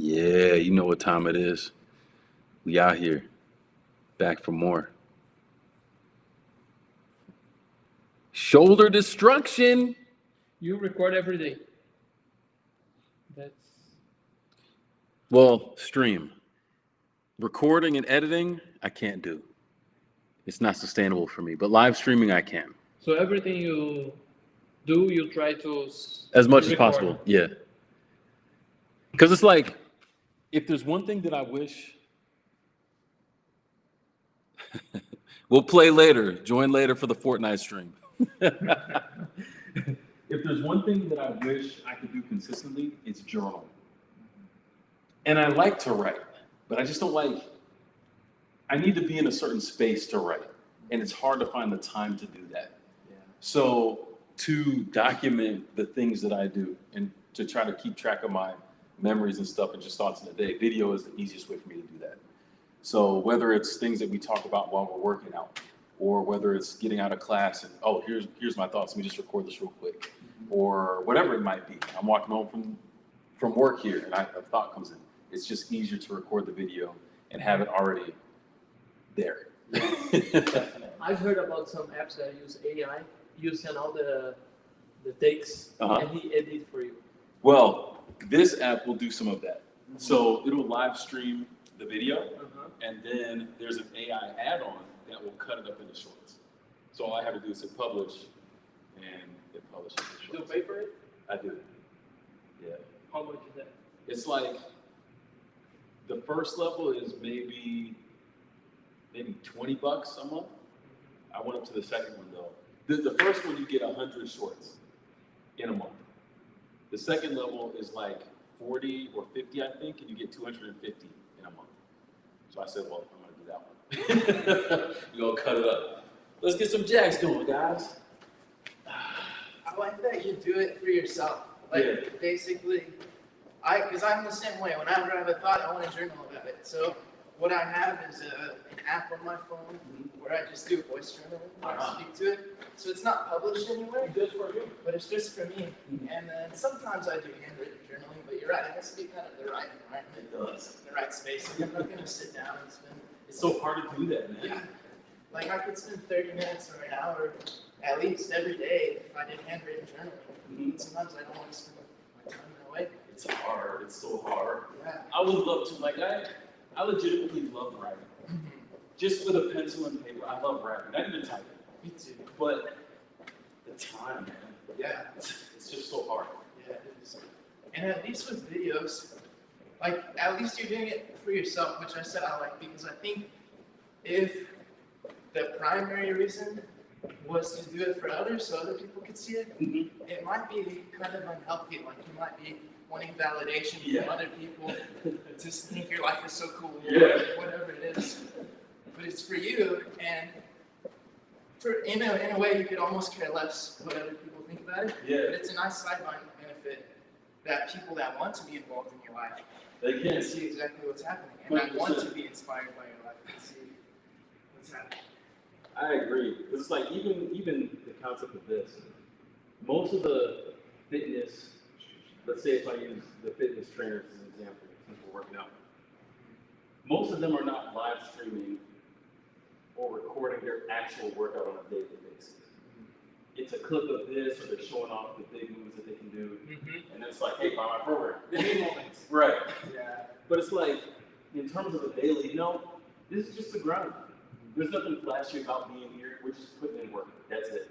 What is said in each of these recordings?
Yeah, you know what time it is. We out here, back for more. Shoulder destruction. You record every day. That's Well, stream. Recording and editing, I can't do. It's not sustainable for me, but live streaming, I can. so everything you do, you try to As much as record. possible, yeah. Because it's like, if there's one thing that I wish, we'll play later, join later for the Fortnite stream. If there's one thing that I wish I could do consistently, it's journal. And I like to write, but I just don't like, I need to be in a certain space to write. And it's hard to find the time to do that. Yeah. So to document the things that I do and to try to keep track of my memories and stuff and just thoughts in the day, video is the easiest way for me to do that. So whether it's things that we talk about while we're working out, or whether it's getting out of class and, oh, here's my thoughts, let me just record this real quick, or whatever it might be. I'm walking home from work here and a thought comes in. It's just easier to record the video and have it already there. I've heard about some apps that use AI. You send all the takes, and he edit for you. Well, this app will do some of that. So it'll live stream the video, and then there's an AI add-on that will cut it up into shorts. So all I have to do is hit publish, and it publishes the shorts. Do you pay for it? I do. Yeah. How much is that? It's like, the first level is maybe $20 a month. I went up to the second one though. The first one you get 100 shorts in a month. The second level is like 40 or 50, I think, and you get 250 in a month. So I said, well, I'm gonna do that one. We're gonna cut it up. Let's get some jacks going, guys. I like that you do it for yourself. Like basically, because I'm the same way. Whenever I have a thought, I want to journal about it. So what I have is an app on my phone where I just do voice journaling. I speak to it. So it's not published anywhere. Just for you. But it's just for me. And then sometimes I do handwritten journaling. But you're right. It has to be kind of the right environment. It does. The right space. I'm not going to sit down and spend. It's so hard to do that, man. Yeah. Like I could spend 30 minutes or an hour at least every day if I did handwritten journaling. Sometimes I don't want to spend my time that way. It's hard. It's so hard. Yeah. I would love to, like, I legitimately love writing. Just with a pencil and paper, I love writing. Not even typing. Me too. But the time, man. Yeah. It's just so hard. Yeah, it is. And at least with videos, like at least you're doing it for yourself, which I said I like because I think if the primary reason was to do it for others so other people could see it, it might be kind of unhealthy. Like you might be wanting validation from other people to think your life is so cool, whatever it is. But it's for you, and in a way you could almost care less what other people think about it. Yeah. But it's a nice sideline benefit that people that want to be involved in your life They can can. see exactly what's happening, and that want to be inspired by your life can see what's happening. I agree. It's like even the concept of this. Most of the fitness, let's say if I use the fitness trainers as an example, since we're working out, most of them are not live streaming or recording their actual workout on a daily basis. It's a clip of this, or they're showing off the big moves that they can do, and it's like, hey, buy my program. Right. Yeah. But it's like, in terms of a daily, this is just the grind. There's nothing flashy about being here. We're just putting in work. That's it.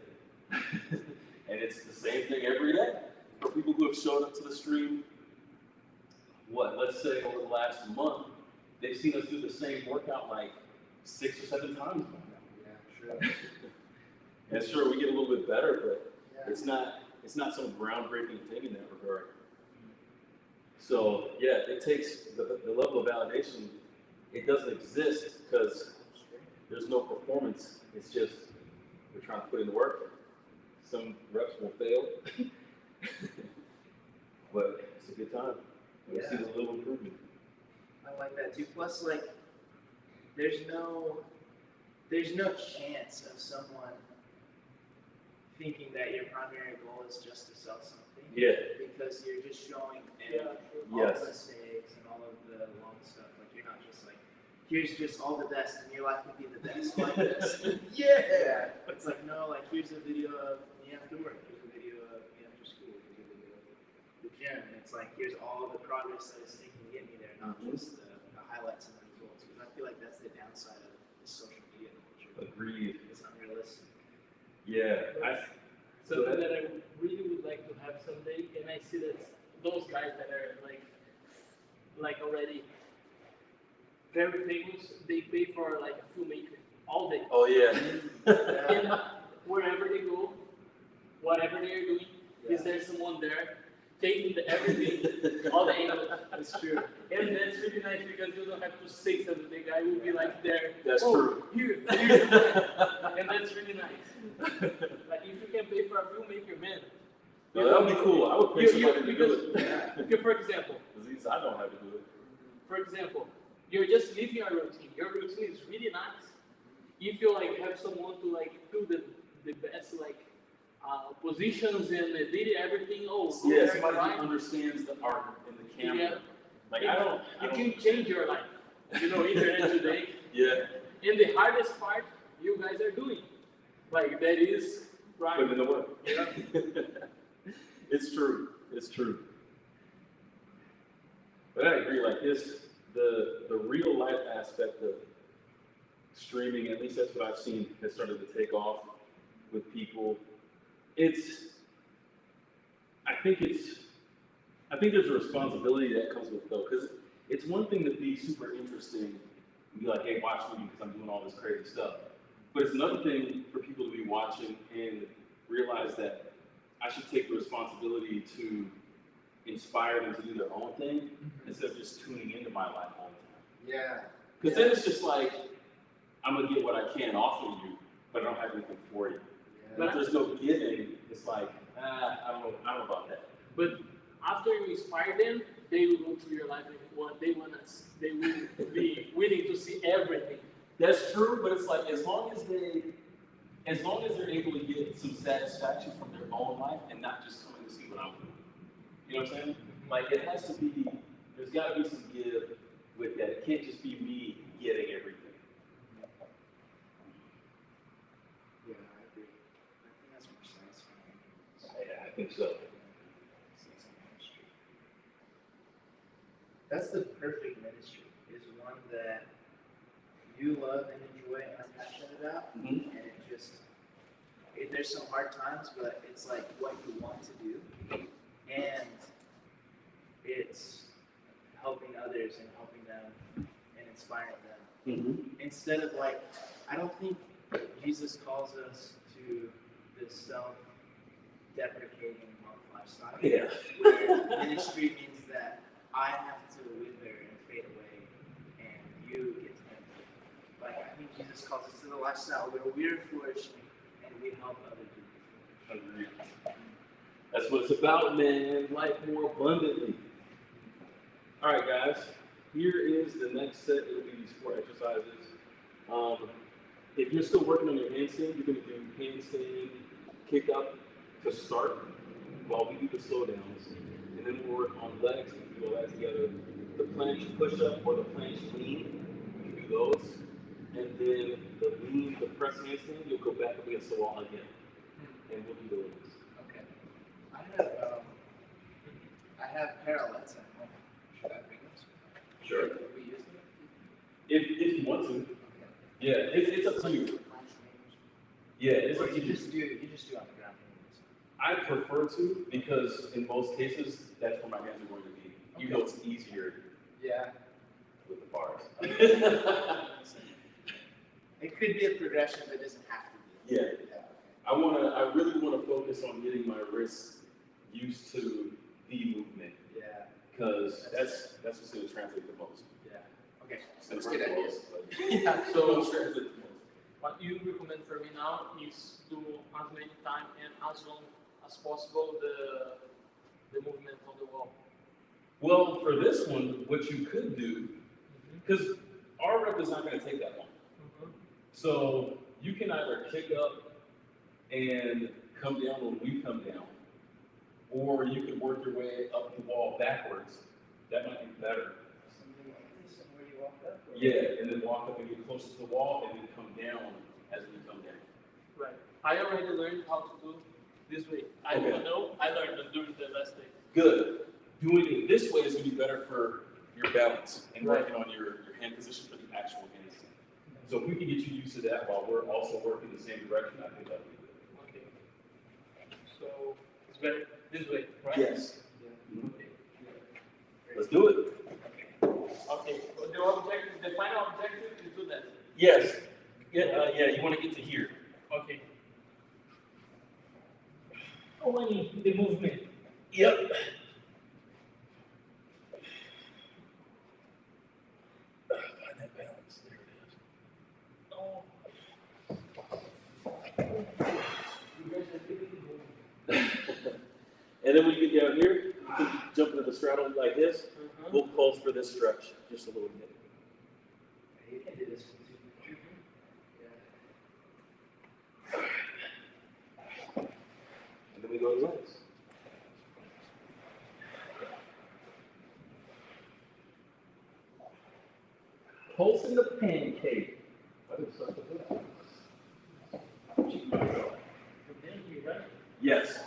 And it's the same thing every day. For people who have showed up to the stream, let's say over the last month, they've seen us do the same workout like 6 or 7 times by now. Yeah, sure. And sure, we get a little bit better, but it's not some groundbreaking thing in that regard. So yeah, it takes the level of validation. It doesn't exist because there's no performance. It's just we're trying to put in the work. Some reps will fail, but it's a good time. We see a little improvement. I like that too. Plus, like, there's no chance of someone thinking that your primary goal is just to sell something. Yeah. Because you're just showing all the mistakes and all here's just all the best, and your life can be the best like this. Yeah. It's like, no, like, here's a video of me after work, here's a video of me after school, here's a video of the gym, and it's like, here's all the progress that it's taking to get me there, not just the highlights and the results. Because I feel like that's the downside of the social media culture. Agreed. It's unrealistic. Yeah. Something that I really would like to have someday, and I see that those guys that are like already very famous, they pay for like a filmmaker all day. Oh yeah. And wherever they go, whatever they are doing, is there someone there taking everything, all the angles? That's true. And that's really nice because you don't have to say something. The guy will be like there. That's true. Here. And that's really nice. Like if you can pay for a filmmaker, man. No, that would be cool. I would pay somebody to do it. Okay, for example. Because I don't have to do it. For example, you're just living a routine. Your routine is really nice. If you like have someone to like do the best like positions and edit everything, Yeah, somebody who understands the art and the camera. Yeah. Like it can change your life. You know, internet today. Yeah. And the hardest part you guys are doing. Like that is right. Put it in the work. Yeah. It's true. It's true. But I agree, like the real life aspect of streaming, at least that's what I've seen, has started to take off with people. I think there's a responsibility that comes with it though, because it's one thing to be super interesting and be like, hey, watch me because I'm doing all this crazy stuff. But it's another thing for people to be watching and realize that I should take the responsibility to inspire them to do their own thing instead of just tuning into my life all the time. Yeah. Because then it's just like, I'm going to get what I can off of you, but I don't have anything for you. But if there's no giving, it's like, I don't know about that. But after you inspire them, they will go through your life and they will be willing to see everything. That's true, but it's like as long as they're able to get some satisfaction from their own life and not just coming to see what I'm doing. You know what I'm saying? Like it has to be, there's got to be some give with that. It can't just be me getting everything. Yeah, I agree. I think that's more satisfying. Yeah, I think so. That's the perfect ministry, is one that you love and enjoy and are passionate about, and there's some hard times, but it's like what you want to do, and it's helping others and helping them and inspiring them. Instead of like, I don't think Jesus calls us to this self-deprecating monk lifestyle. Yeah. Where ministry means that I have to wither and fade away, and you get to heaven. Like I think Jesus calls us to the lifestyle where we're flourishing and we help other people. Agreed. That's what it's about, man. Life more abundantly. All right, guys. Here is the next set. It'll be these 4 exercises. If you're still working on your handstand, you're going to do handstand, kick up to start while we do the slow downs. And then we'll work on legs. We can do all that together. The planche push-up or the planche lean, you can do those. And then the lean, the press handstand, you'll go back up against the wall again. And we'll do the legs. Okay. I have parallettes at home. Should I bring those? Sure. Will we use them? If you want to. Yeah, it's up to you. Yeah, it's Or up to you you. just do on the ground. I prefer to because in most cases that's where my hands are going to be. You know it's easier Yeah. with the bars. It could be a progression, but it doesn't have to be. Yeah. I really want to focus on getting my wrists used to the movement Yeah. because that's what's going to translate the most. Yeah. Okay. It's That's gonna good hurt the idea. most, but Yeah. it's gonna translate the most. What you recommend for me now is do as many times and as long as possible the movement on the wall. Well, for this one, what you could do, because our rep is not going to take that long. So you can either kick up and come down when we come down, or you can work your way up the wall backwards. That might be better. Something like this, and where you walk up. Yeah, and then walk up and get closer to the wall, and then come down as we come down. Right. I already learned how to do this way. I Okay. don't know. I learned it during the last day. Good. Doing it this way is going to be better for your balance and Right. working on your hand position for the actual handstand. So if we can get you used to that while we're also working the same direction, I think that'd be good. Okay. So it's better this way, right? Yes. Mhm. Okay. Let's do it. Okay. The objective, the final objective is do that. Yes. Yeah, you want to get to here. Okay. Oh, I need the movement. Yep. Find that balance. There it is. Oh. And then when you get down here, you can jump into the straddle like this. We'll pulse for this stretch just a little bit. You can do this one too. And then we go to legs. Pulsing the pancake. Yes.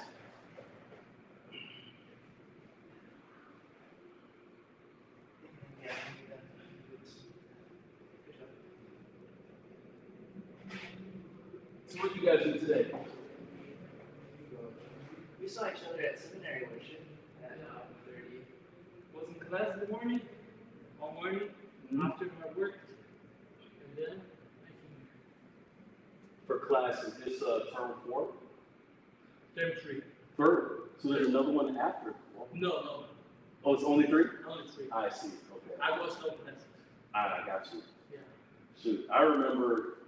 So what do you guys do today? We saw each other at seminary worship at 30. Was in class in the morning, all morning, after my work, and then For class, is this term 4? term 3. Third. So there's another one after 4. No, Oh, it's only 3? only 3. I see. Okay. I was no classes. I got you. Yeah. Shoot, I remember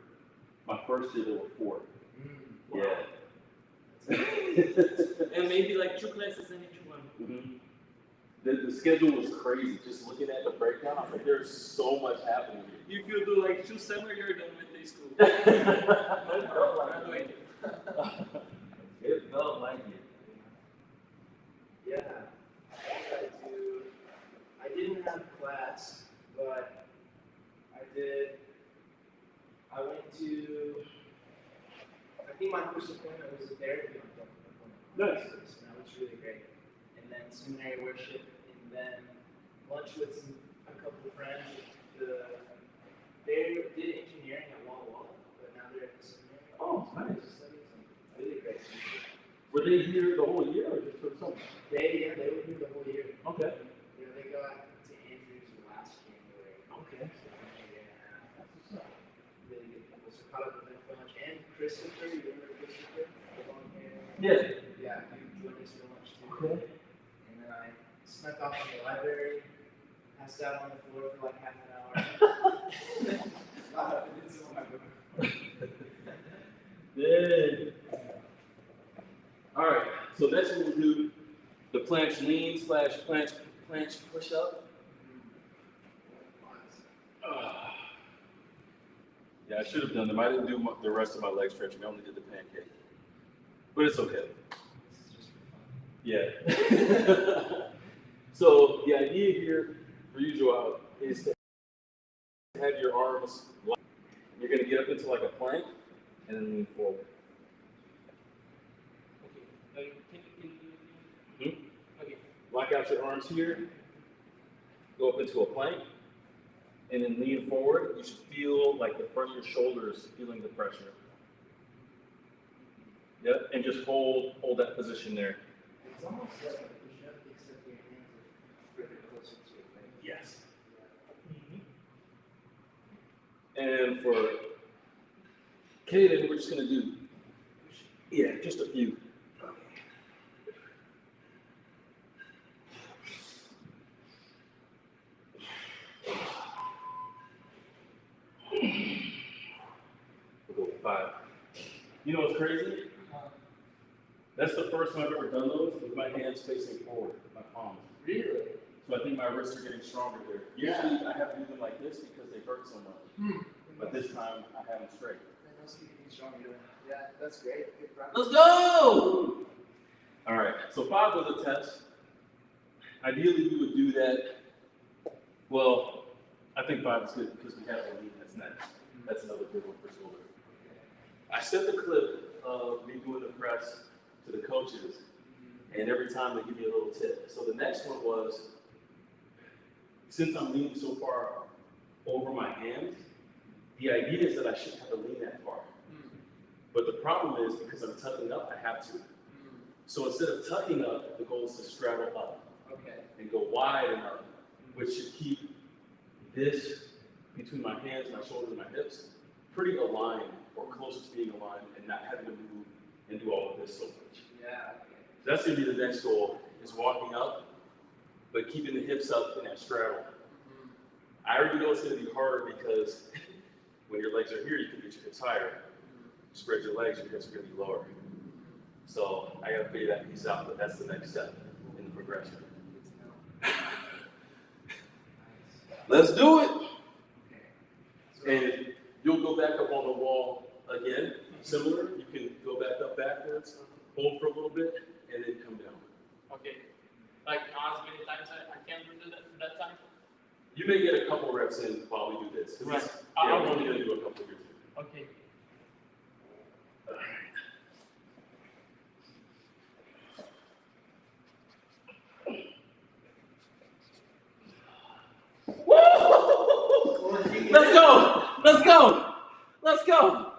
my first year there were 4. Yeah. And maybe like 2 classes in each one. Mhm. The schedule was crazy. Just looking at the breakdown, I'm like, there's so much happening here. If you do like 2 summer, you're done with the school. Graduated. It felt like it. Yeah. I didn't have class, but I went to, I think my first appointment was a therapy appointment. Nice. And that was really great. And then seminary worship, and then lunch with a couple of friends. They did engineering at Walla Walla, but now they're at the seminary. Oh, nice. Studies, and really great. Were they here the whole year or just for the summer? They were here the whole year. Okay. Yeah, they got to Andrews last January. Okay. So, yeah, really good people. So caught up with them for lunch. And Christopher, you remember Christopher? The long hair? Yeah. Yeah, he joined us for lunch too. Okay. And then I snuck off in the library, passed out on the floor for like half an hour. Got up and did some of my book. Yeah. All right. So next we'll do the planche lean / planche push up. Yeah, I should have done them. I didn't do the rest of my leg stretching. I only did the pancake. But it's okay. Yeah. So the idea here for you, Joao, is to have your arms light. You're going to get up into like a plank and then lean forward. Okay. Okay. Lock out your arms here. Go up into a plank. And then lean forward. You should feel like the front of your shoulders feeling the pressure. Yep. And just hold that position there. It's almost like a push-up, except your hands are further closer to your leg. Yes. And for Kaden, we're just going to do, just a few. We'll go with 5. You know what's crazy? That's the first time I've ever done those with my hands facing forward, my palms. Really? So I think my wrists are getting stronger there. Usually I have to do them like this because they hurt so much. But this time I have them straight. That must be getting stronger. Yeah, that's great. Good practice. Let's go! All right, so 5 was a test. Ideally, we would do that. Well, I think 5 is good because we have a lean that's next. That's another good one for shoulder. I sent the clip of me doing the press to the coaches, and every time they give me a little tip. So the next one was, since I'm leaning so far over my hands, the idea is that I shouldn't have to lean that far. But the problem is, because I'm tucking up, I have to. So instead of tucking up, the goal is to straddle up and go wide and up, which should keep this between my hands, my shoulders, and my hips pretty aligned or close to being aligned and not having to move and do all of this so much. Yeah. So that's going to be the next goal, is walking up, but keeping the hips up in that straddle. I already know it's going to be harder because when your legs are here, you can get your hips higher. Spread your legs, your hips are going to be lower. So I got to figure that piece out, but that's the next step in the progression. Let's do it. And you'll go back up on the wall again, similar. You can go back up backwards, hold for a little bit, and then come down. Okay. Like as many times I can do that time? You may get a couple reps in while we do this. Right. Yeah, we're only going to do a couple here too. Okay. Let's go! Let's go! Let's go!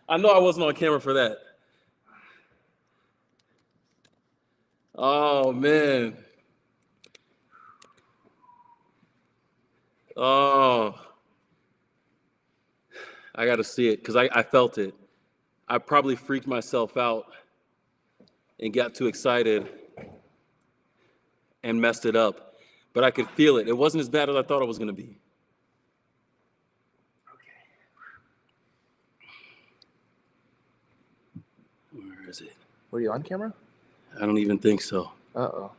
I know I wasn't on camera for that. Oh, man. Oh. I got to see it because I felt it. I probably freaked myself out and got too excited and messed it up. But I could feel it. It wasn't as bad as I thought it was going to be. Where is it? Were you on camera? I don't even think so. Uh-oh.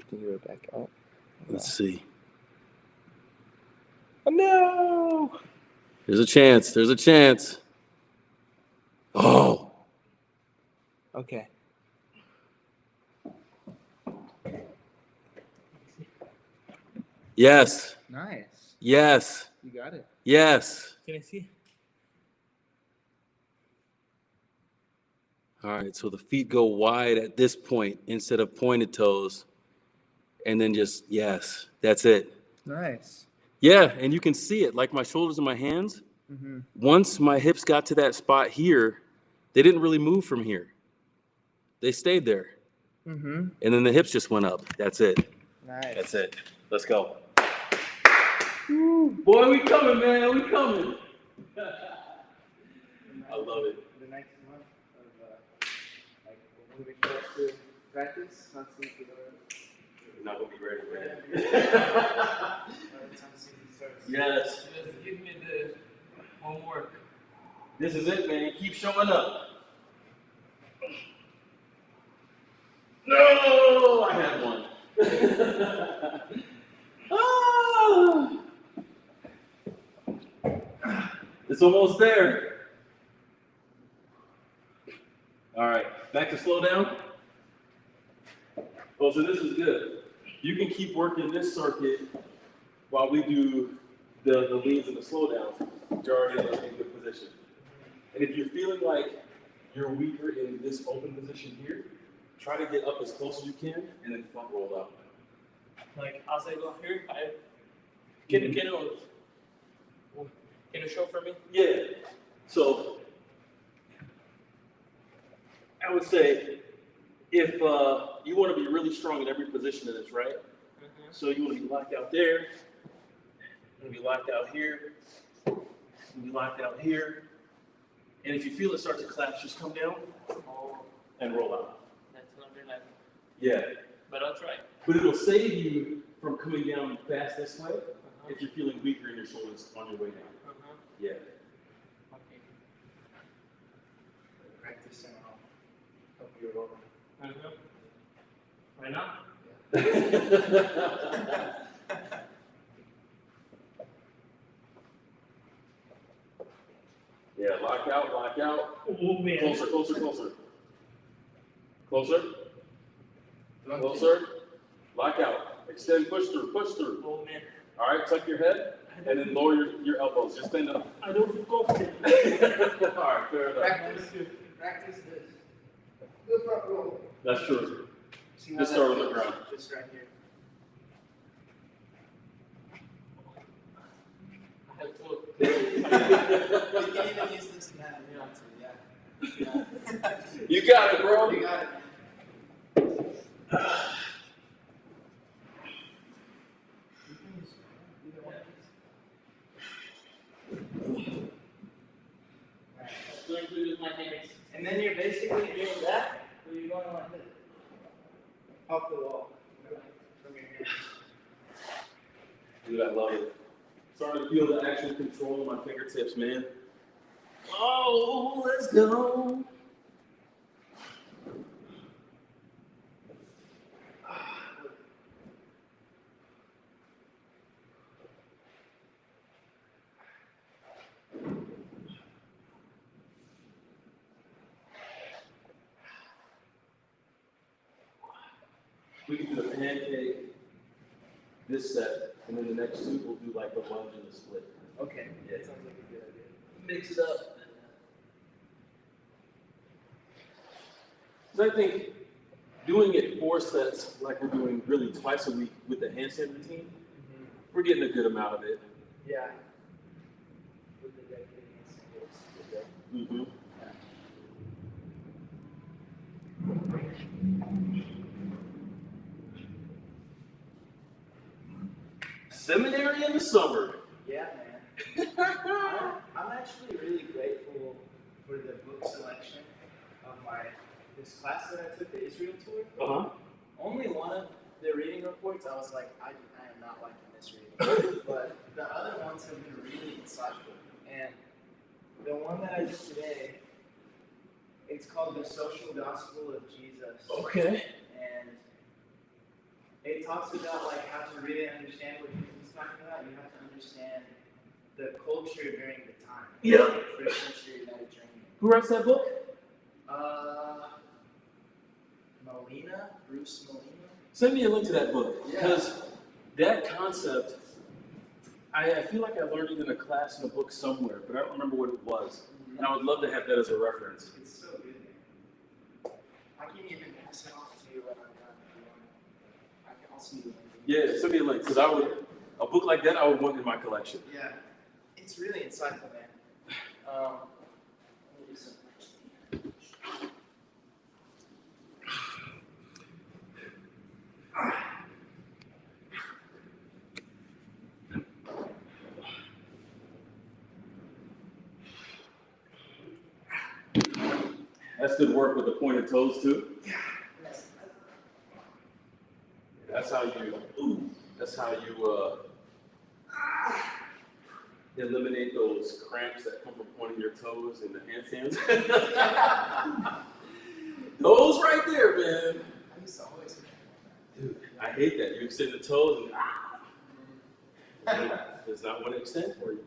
Can you go back up? Let's see. Oh, no! There's a chance. There's a chance. Oh. Okay. Yes. Nice. Yes. You got it. Yes. Can I see? All right. So the feet go wide at this point instead of pointed toes. And then just, yes. That's it. Nice. Yeah. And you can see it like my shoulders and my hands. Mm-hmm. Once my hips got to that spot here, they didn't really move from here. They stayed there. Mm-hmm. And then the hips just went up. That's it. Nice. That's it. Let's go. Woo. Boy, we coming, man. We coming. I love it. The next month of like moving close to practice, not seeing the You're not gonna be ready, man. by the time the season starts. Yes. Just give me the homework. This is it, man. Keep showing up. No, I had one. Ah. It's almost there. All right, back to slow down. Oh, so this is good. You can keep working this circuit while we do the leans and the slow downs. You're already in a good position. And if you're feeling like you're weaker in this open position here, try to get up as close as you can and then front roll up. Like as I go here, can you show for me? Yeah. So I would say if you want to be really strong in every position of this, right? Mm-hmm. So you want to be locked out there, you want to be locked out here, you want to be locked out here. And if you feel it start to collapse, just come down and roll out. That's another level. Yeah. But I'll try. But it'll save you from coming down fast this way if you're feeling weaker in your shoulders on your way down. Yeah. Okay. Practice and I'll help you over. Right now? Yeah, lock out, lock out. Oh man. Closer, closer, closer. Closer. Closer. Lock out. Extend, push through, push through. Oh man, All right, tuck your head, and then lower your elbows. Just stand up. I don't feel confident. All right, fair enough. Practice this. Do a front roll. That's true. See how Just that start on the feels? ground. Just right here. I have to. You can even use this mat if you want to, yeah. You got it, bro. You got it, man. Going through with my hands. And then you're basically doing that, or you're going like this. Off the wall. From your hands. Dude, I love it. Starting to feel the actual control of my fingertips, man. Oh, let's go. We can do the pancake, this set, and then the next two we'll do like the lunge and the split. Okay, that sounds like a good idea. Mix it up. So I think doing it 4 sets, like we're doing really twice a week with the handstand routine, we're getting a good amount of it. Yeah. With the dedicated skills. Mm-hmm. Seminary in the summer. Yeah, man. I'm actually really grateful for the book selection of this class that I took, the Israel tour. Uh-huh. Only one of the reading reports, I was like, I am not liking this reading. But the other ones have been really insightful. And the one that I did today, it's called The Social Gospel of Jesus. Okay. And it talks about like how to really understand what he's talking about. You have to understand the culture during the time. Yeah. First century Mediterranean. Who writes that book? Bruce Molina. Send me a link to that book. Yeah. Because that concept, I feel like I learned it in a class in a book somewhere, but I don't remember what it was. And I would love to have that as a reference. It's so good, man. I can even pass it off to you when I'm done if you want. I'll send you the link. Yeah, send me a link, because a book like that I would want in my collection. Yeah. It's really insightful, man. Let me do some. That's good work with the pointed toes too. That's how you eliminate those cramps that come from pointing your toes in the handstands. Those right there, man. I used to always Dude, I hate that. You extend the toes and does not want to extend for you.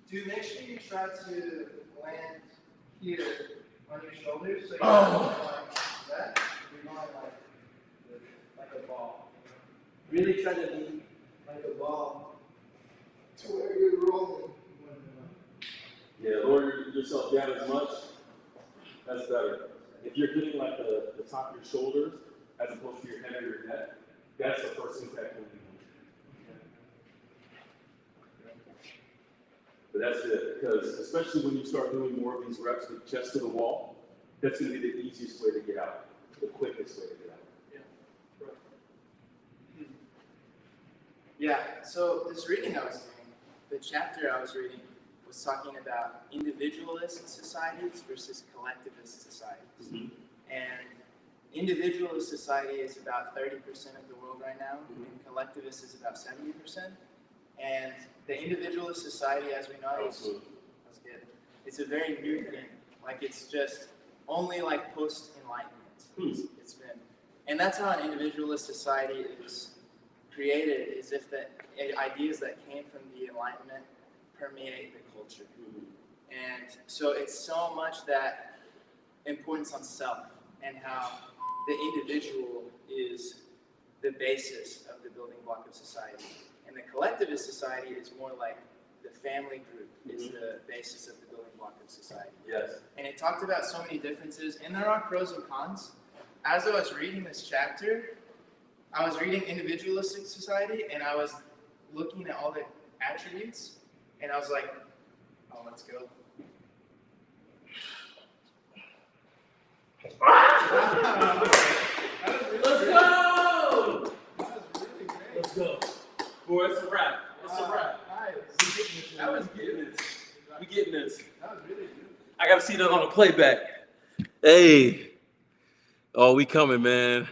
Dude, make sure you try to land here on your shoulders. So you're Oh. going like that. You're going like a ball. Really try to be like a ball to where you're rolling. Yeah, lower yourself down as much. That's better. If you're hitting like the top of your shoulders as opposed to your head or your neck, that's the first impact when you move. But that's it, because especially when you start doing more of these reps with chest to the wall, that's going to be the easiest way to get out, the quickest way to get out. Yeah, so this reading I was doing, the chapter I was reading, was talking about individualist societies versus collectivist societies. Mm-hmm. And individualist society is about 30% of the world right now, and collectivist is about 70%. And the individualist society, as we know, is that's good. It's a very new thing. Like it's just only like post-enlightenment. It's been, and that's how an individualist society is created. Is if the ideas that came from the Enlightenment permeate the culture. And so it's so much that important importance on self and how the individual is the basis of the building block of society. And the collectivist society is more like the family group is the basis of the building block of society. Yes. And it talked about so many differences, and there are pros and cons. As I was reading this chapter, I was reading Individualistic Society, and I was looking at all the attributes, and I was like, oh, let's go. Let's go! Let's go. Boy, it's a wrap. It's a wrap. Nice. That was good. We getting this. That was really good. I gotta see that on the playback. Hey. Oh, we coming, man.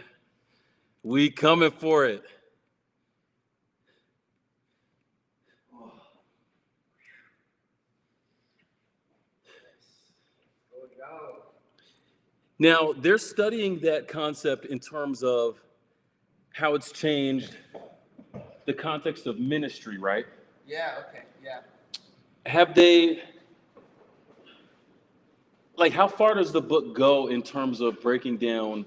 We coming for it. Now, they're studying that concept in terms of how it's changed the context of ministry, right? Yeah, okay, yeah. Have they, like, how far does the book go in terms of breaking down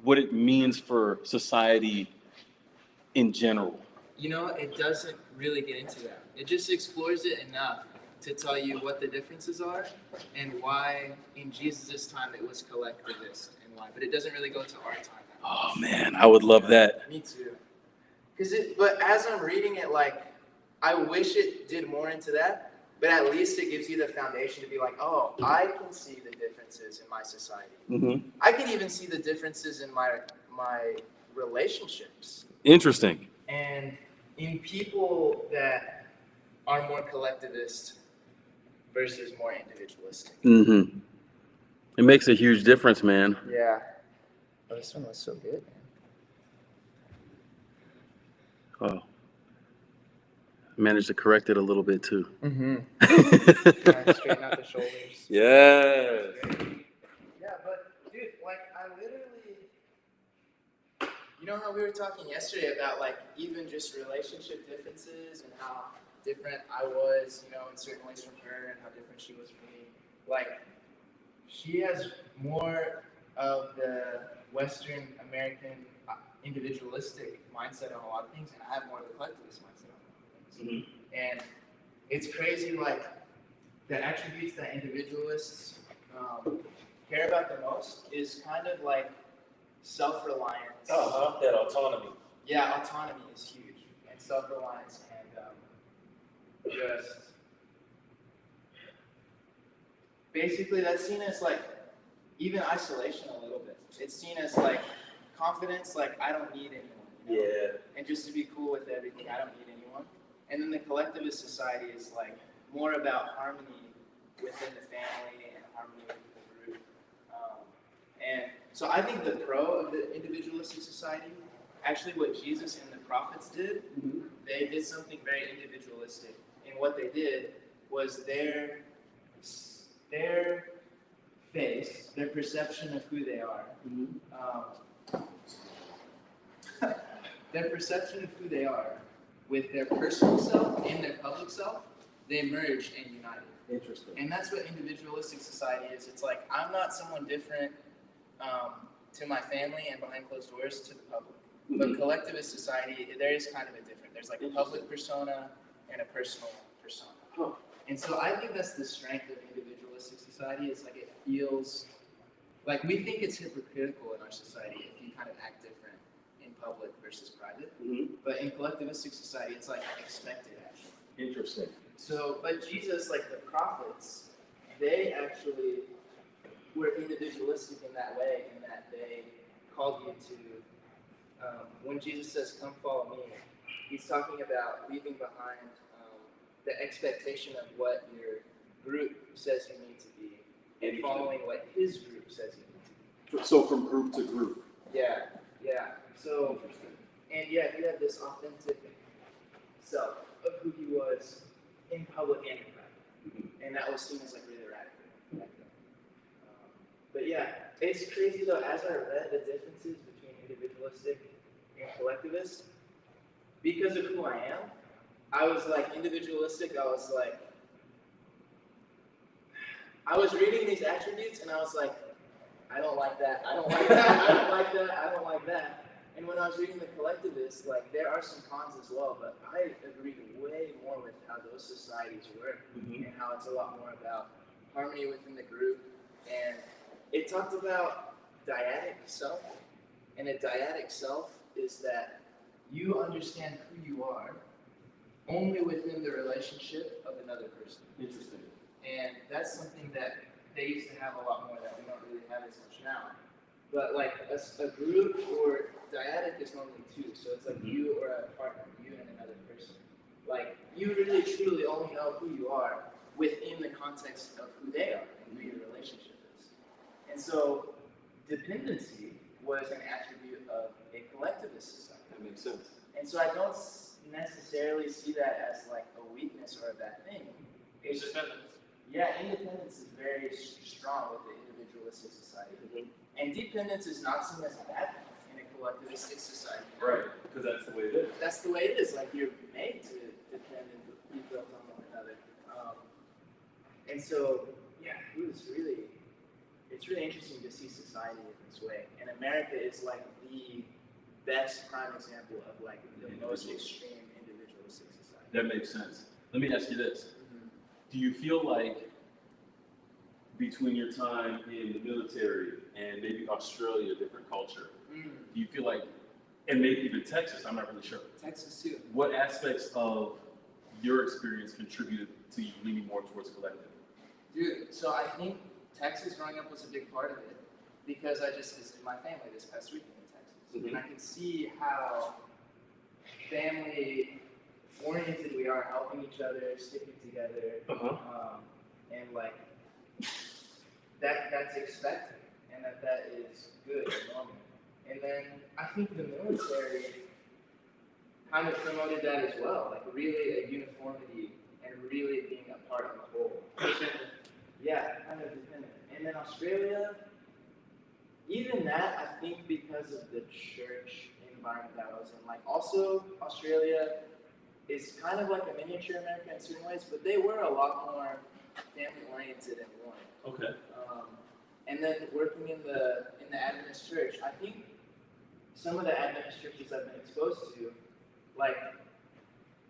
what it means for society in general? You know, it doesn't really get into that. It just explores it enough to tell you what the differences are and why in Jesus' time it was collectivist and why. But it doesn't really go to our time. Oh, man, I would love that. Me too. But as I'm reading it, like, I wish it did more into that, but at least it gives you the foundation to be like, oh, I can see the differences in my society. Mm-hmm. I can even see the differences in my relationships. Interesting. And in people that are more collectivist versus more individualistic. Mm-hmm. It makes a huge difference, man. Yeah. Oh, this one was so good, man. Oh. Managed to correct it a little bit, too. Mm-hmm. Straighten out the shoulders. Yes. Yeah, but, dude, like, I literally... You know how we were talking yesterday about, like, even just relationship differences and how different I was, you know, in certain ways from her and how different she was from me? Like, she has more of the Western American individualistic mindset on a lot of things, and I have more of the collectivist mindset on a lot of things. Mm-hmm. And it's crazy, like, the attributes that individualists care about the most is kind of like self-reliance. That autonomy. Yeah, autonomy is huge, and self-reliance, and just basically that's seen as like even isolation a little bit. It's seen as like confidence, like I don't need anyone. You know? Yeah. And just to be cool with everything, I don't need anyone. And then the collectivist society is like more about harmony within the family and harmony within the group. And so I think the pro of the individualistic society, actually what Jesus and the prophets did, they did something very individualistic. And what they did was their face, their perception of who they are, their perception of who they are with their personal self and their public self, they merged and united. Interesting. And that's what individualistic society is. It's like, I'm not someone different to my family and behind closed doors to the public. But collectivist society, there is kind of a difference. There's like a public persona and a personal persona. And so I think that's the strength of individualistic society. It's like it feels like we think it's hypocritical in our society if you kind of act different in public versus private. But in collectivistic society, it's like expected action. Interesting. So, but Jesus, like the prophets, they actually were individualistic in that way, in that they called you to, when Jesus says, come follow me, he's talking about leaving behind the expectation of what your group says you need to be and following what his group says you need to be. So from group to group. Yeah. So, and yeah, he had this authentic self of who he was in public and in private. And that was seen as like really radical. But yeah, it's crazy though, as I read the differences between individualistic and collectivist, because of who I am, I was like individualistic, I was like, I was reading these attributes and I was like, I don't like that. I don't like that. I don't like that. I don't like that. And when I was reading the collectivists, like there are some cons as well, but I agreed way more with how those societies work and how it's a lot more about harmony within the group. And it talked about dyadic self, and a dyadic self is that you understand who you are only within the relationship of another person. Interesting. And that's something that they used to have a lot more that we don't really have as much now. But like a group or dyadic is normally two, so it's like you or a partner, you and another person. Like you really truly only know who you are within the context of who they are and who your relationship is. And so dependency was an attribute of a collectivist society. That makes sense. And so I don't necessarily see that as like a weakness or a bad thing. It's Independence. yeah, independence is very strong with the individualistic society. And dependence is not seen as a bad thing in a collectivistic society. Right, because that's the way it is. That's the way it is. Like you're made to depend and be built on one another. And so, yeah, it's really interesting to see society in this way. And America is like the best prime example of like the most extreme individualistic society. That makes sense. Let me ask you this. Do you feel like between your time in the military and maybe Australia, different culture, do you feel like, and maybe even Texas, I'm not really sure, Texas too. what aspects of your experience contributed to you leaning more towards collective? Dude, so I think Texas growing up was a big part of it because I just visited my family this past weekend in Texas. And I could see how family oriented we are, helping each other, sticking together, and like that's expected, and that is good and normal. And then I think the military kind of promoted that as well, like really a uniformity and really being a part of the whole. Yeah, kind of dependent. And then Australia, even that, I think because of the church environment that I was in. Like also Australia is kind of like a miniature America in certain ways, but they were a lot more family oriented and warm. Okay. And then working in the Adventist church, I think some of the Adventist churches I've been exposed to, like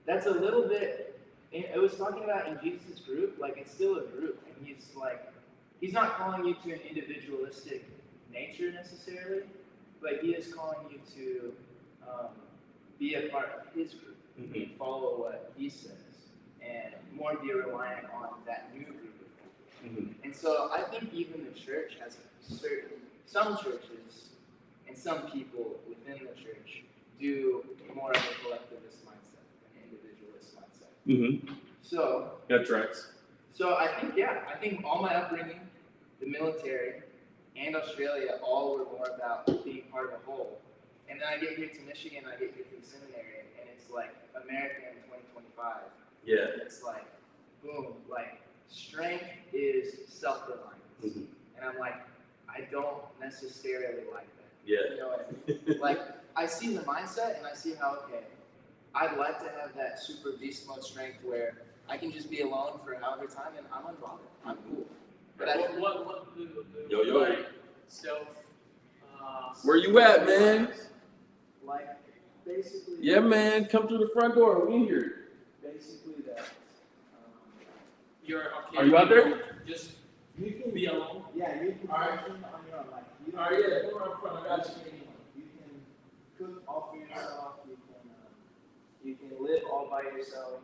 that's a little bit. It was talking about in Jesus' group, like it's still a group, and he's not calling you to an individualistic nature necessarily, but he is calling you to be a part of his group, and follow what he says, and more be reliant on that new group of people. And so I think even the church has some churches and some people within the church do more of a collectivist mindset than an individualist mindset. So That tracks. So I think all my upbringing, the military, and Australia all were more about being part of a whole. And then I get here to Michigan, I get here to the seminary, and it's like America in 2025. Yeah. And it's like, boom, like strength is self-reliance. And I'm like, I don't necessarily like that. Yeah. You know what I mean? Like, I see the mindset and I see how, okay, I'd like to have that super beast mode strength where I can just be alone for however time and I'm unbothered. I'm cool. But I What do Yo, yo. like self? Where you at, man? like basically. Yeah, man. Come through the front door. We in here. Basically that. You're okay. Are you out there? Just You can be alone. Yeah, you can Alright. function on your own. Like you don't. Alright, yeah, go around front. I got you. You can cook all for yourself. You can live all by yourself.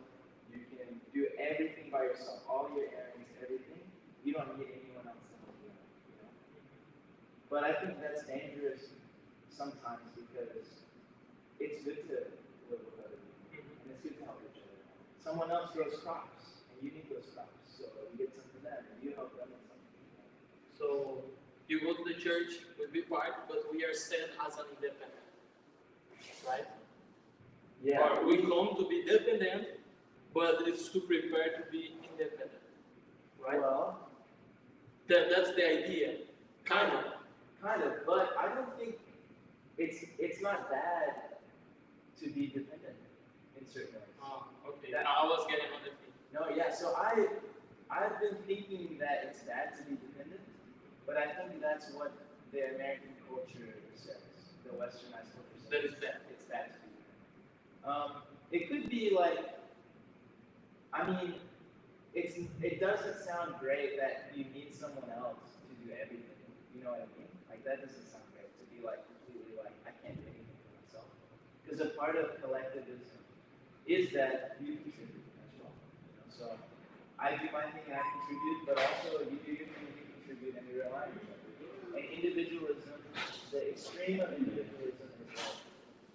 You can do everything by yourself. All your errands, everything. You don't need anyone else to help you out. You know. But I think that's dangerous sometimes because it's good to live with other people and it's good to help each other. Someone else grows crops and you need those crops, so you get some from them and you help them with something. So you go to the church, we be part, but we are sent as an independent, right? Yeah. Or we come to be dependent, but it's to prepare to be independent, right? Well, That's the idea, kind of. but I don't think it's not bad to be dependent in certain ways. Okay. That- I was getting on the thing. No, yeah. So I I've been thinking that it's bad to be dependent, but I think that's what the American culture says, the westernized culture says. That is bad. It's bad to be dependent. It could be like, I mean, it doesn't sound great that you need someone else to do everything. You know what I mean? Like that doesn't sound great to be like completely like I can't do anything for myself. Because a part of collectivism is that you contribute as well. You know? So I do my thing and I contribute, but also you do your thing and you contribute and you rely on each other. And individualism, the extreme of individualism is like,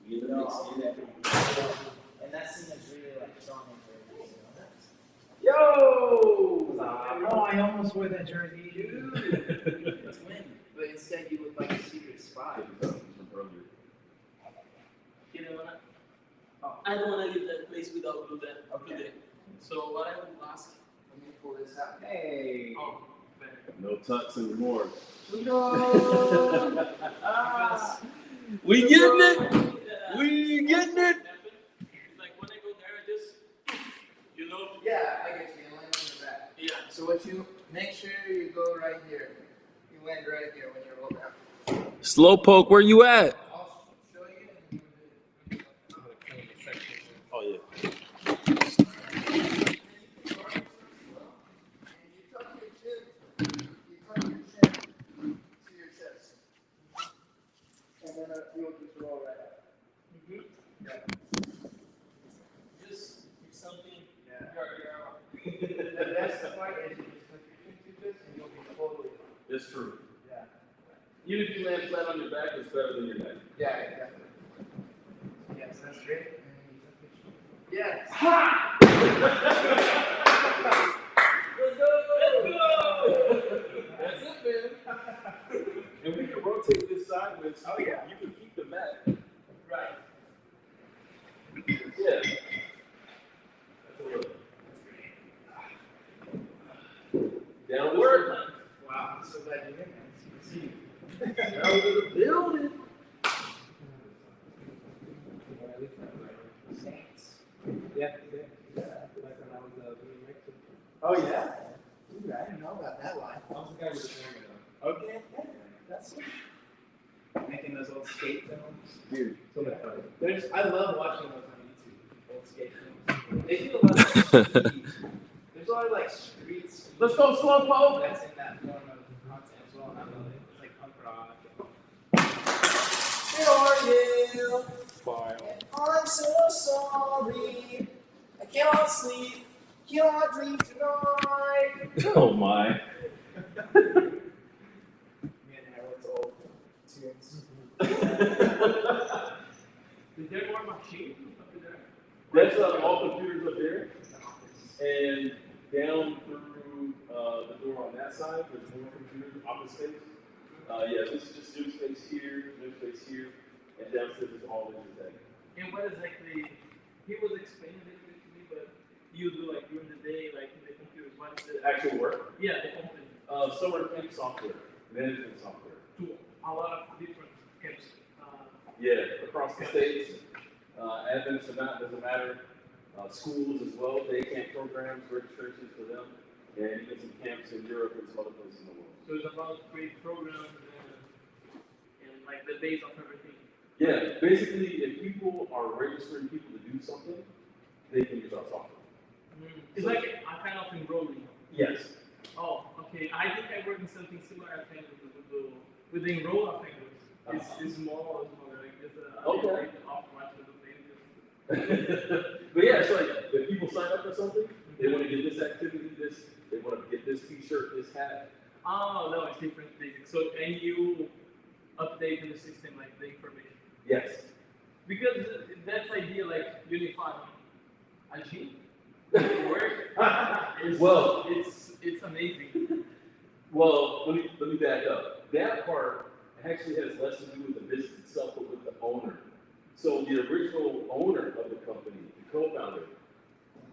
you know, I'll do everything. And that seems really like strong in here. Yo! Oh, I almost wore that jersey. Dude, it's win. But instead you look like a secret spy. You know what? I don't want to leave that place without blue that. Okay. So what I will ask. Let me pull this out. Hey! Oh, better. No tucks anymore. No! Ah! We getting it. We getting it. It's like when I go there, I just, you know. Yeah, I get you. You land on your back. Yeah. So what you make sure you go right here. You land right here when you roll down. Slowpoke, where you at? I'll show you and you do it. Oh yeah. And you tuck your chin. You tuck your chin to your chest. And then you'll just roll right up. Mm-hmm. Yeah. Just if something. Yeah. You're The best part is you just tuck your chin to this and you'll be totally fine. It's true. Yeah. Even if you land flat on your back, it's better than your neck. Yeah, exactly. Yes, that's great. And then you tuck your chin. Yes. Ha! Let's go! That's it, man. And we can rotate this sideways. Oh, yeah. You can keep the mat. Right. Yeah. That's a little. Downward. Wow, I'm so glad you're here, man. It's good to see you. Down to the building. Saints. Yeah, like when I was doing Mexico. Oh, yeah? Dude, I didn't know about that line. I was the guy with the camera though. Okay, yeah, that's it. Making those old skate films. Dude. So much fun. I love watching those on YouTube. Old skate films. They do a lot of street. There's a lot of like streets. Let's go, Slowpoke. That's in that form of content as well. And I love it. It's like punk rock. Where are you? Fire. I'm so sorry. I cannot sleep. Cannot dream tonight. Oh my. Me and Harold's old tunes. Is there more machines up there? That's all computers up there. And down through the door on that side, there's more computers, office space. Yeah, this is just new space here, and downstairs is all this. And what exactly, he was explaining it to me, but you do like during the day, like in the computers, what is the Actual work. Yeah, the company. Summer camp software, management software. To a lot of different camps. Yeah, across the states. Advents or not, doesn't matter. Schools as well, day camp programs, registrations for them, and even some camps in Europe and some other places in the world. So it's about create programs and like the base of everything. Yeah, basically, if people are registering people to do something, they can use our software. It's like I'm kind of enrolling. Yes. Oh, okay. I think I work in something similar. I think with the enroll of things. It's small, like it's Okay. off watch the But yeah, it's like if people sign up for something, they want to get this activity, they want to get this T-shirt, this hat. Oh no, it's different basic. So and you update in the system like the information. Yes. Because that's idea like unifying a team. Work. Well, it's amazing. Well, let me back up. That part actually has less to do with the business itself, but with the owner. So the original owner of the company, the co-founder,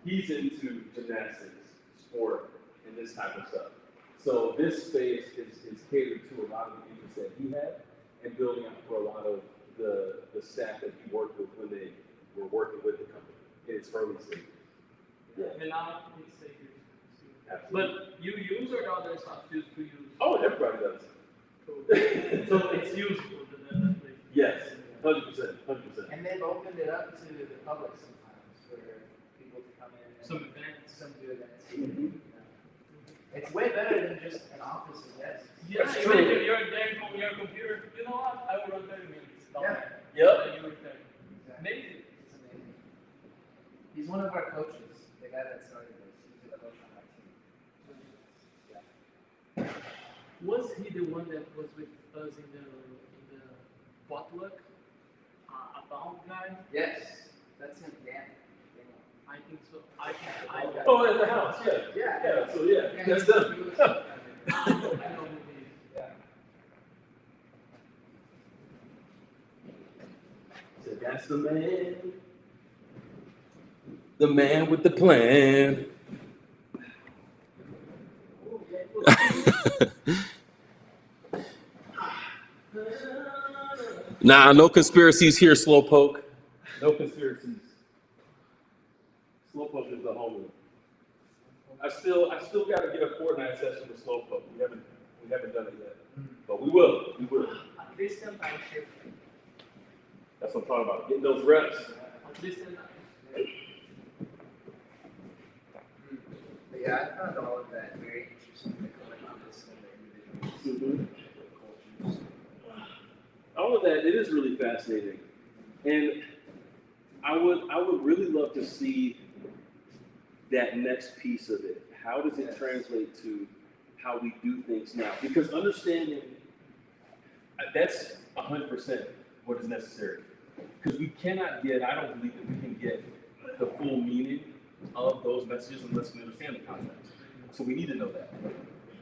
he's into gymnastics, sport, and this type of stuff. So this space is catered to a lot of the interests that he had and building out for a lot of the staff that he worked with when they were working with the company in its early stages. Yeah. And now it's safe. Absolutely. But you use or the others not used to use? Oh, everybody does. So it's useful to them at least. Yes, 100%, 100%. And they've opened it up to the public sometimes for people to come in and Some events. do events. It's way better than just an office of desks. Yeah, That's even true. if you're there on your computer, you know what? I will run 30 minutes. Down Yeah. there. Yep. And you return. Amazing. It's amazing. He's one of our coaches, the guy that started this. He's a coach on my team. Was he the one that was with us in the potluck? About guy? Yes, that's him, Dan. I think so. I Oh, at the house, yeah. Yeah. Yeah, so yeah, that's them. I know who he is. Yeah. So that's the man. The man with the plan. Nah, no conspiracies here, Slowpoke. No conspiracies. Slowpoke is the homie. I still gotta get a Fortnite session with Slowpoke. We haven't done it yet. But we will. We will. At least in time shift. That's what I'm talking about. Getting those reps. At least in But yeah, I found all of that very interesting, the collectivism and the individualism, cultures. All of that, it is really fascinating. And I would really love to see that next piece of it. How does it translate to how we do things now? Because understanding, that's 100% what is necessary. Because we cannot get, I don't believe that we can get the full meaning of those messages unless we understand the context. So we need to know that.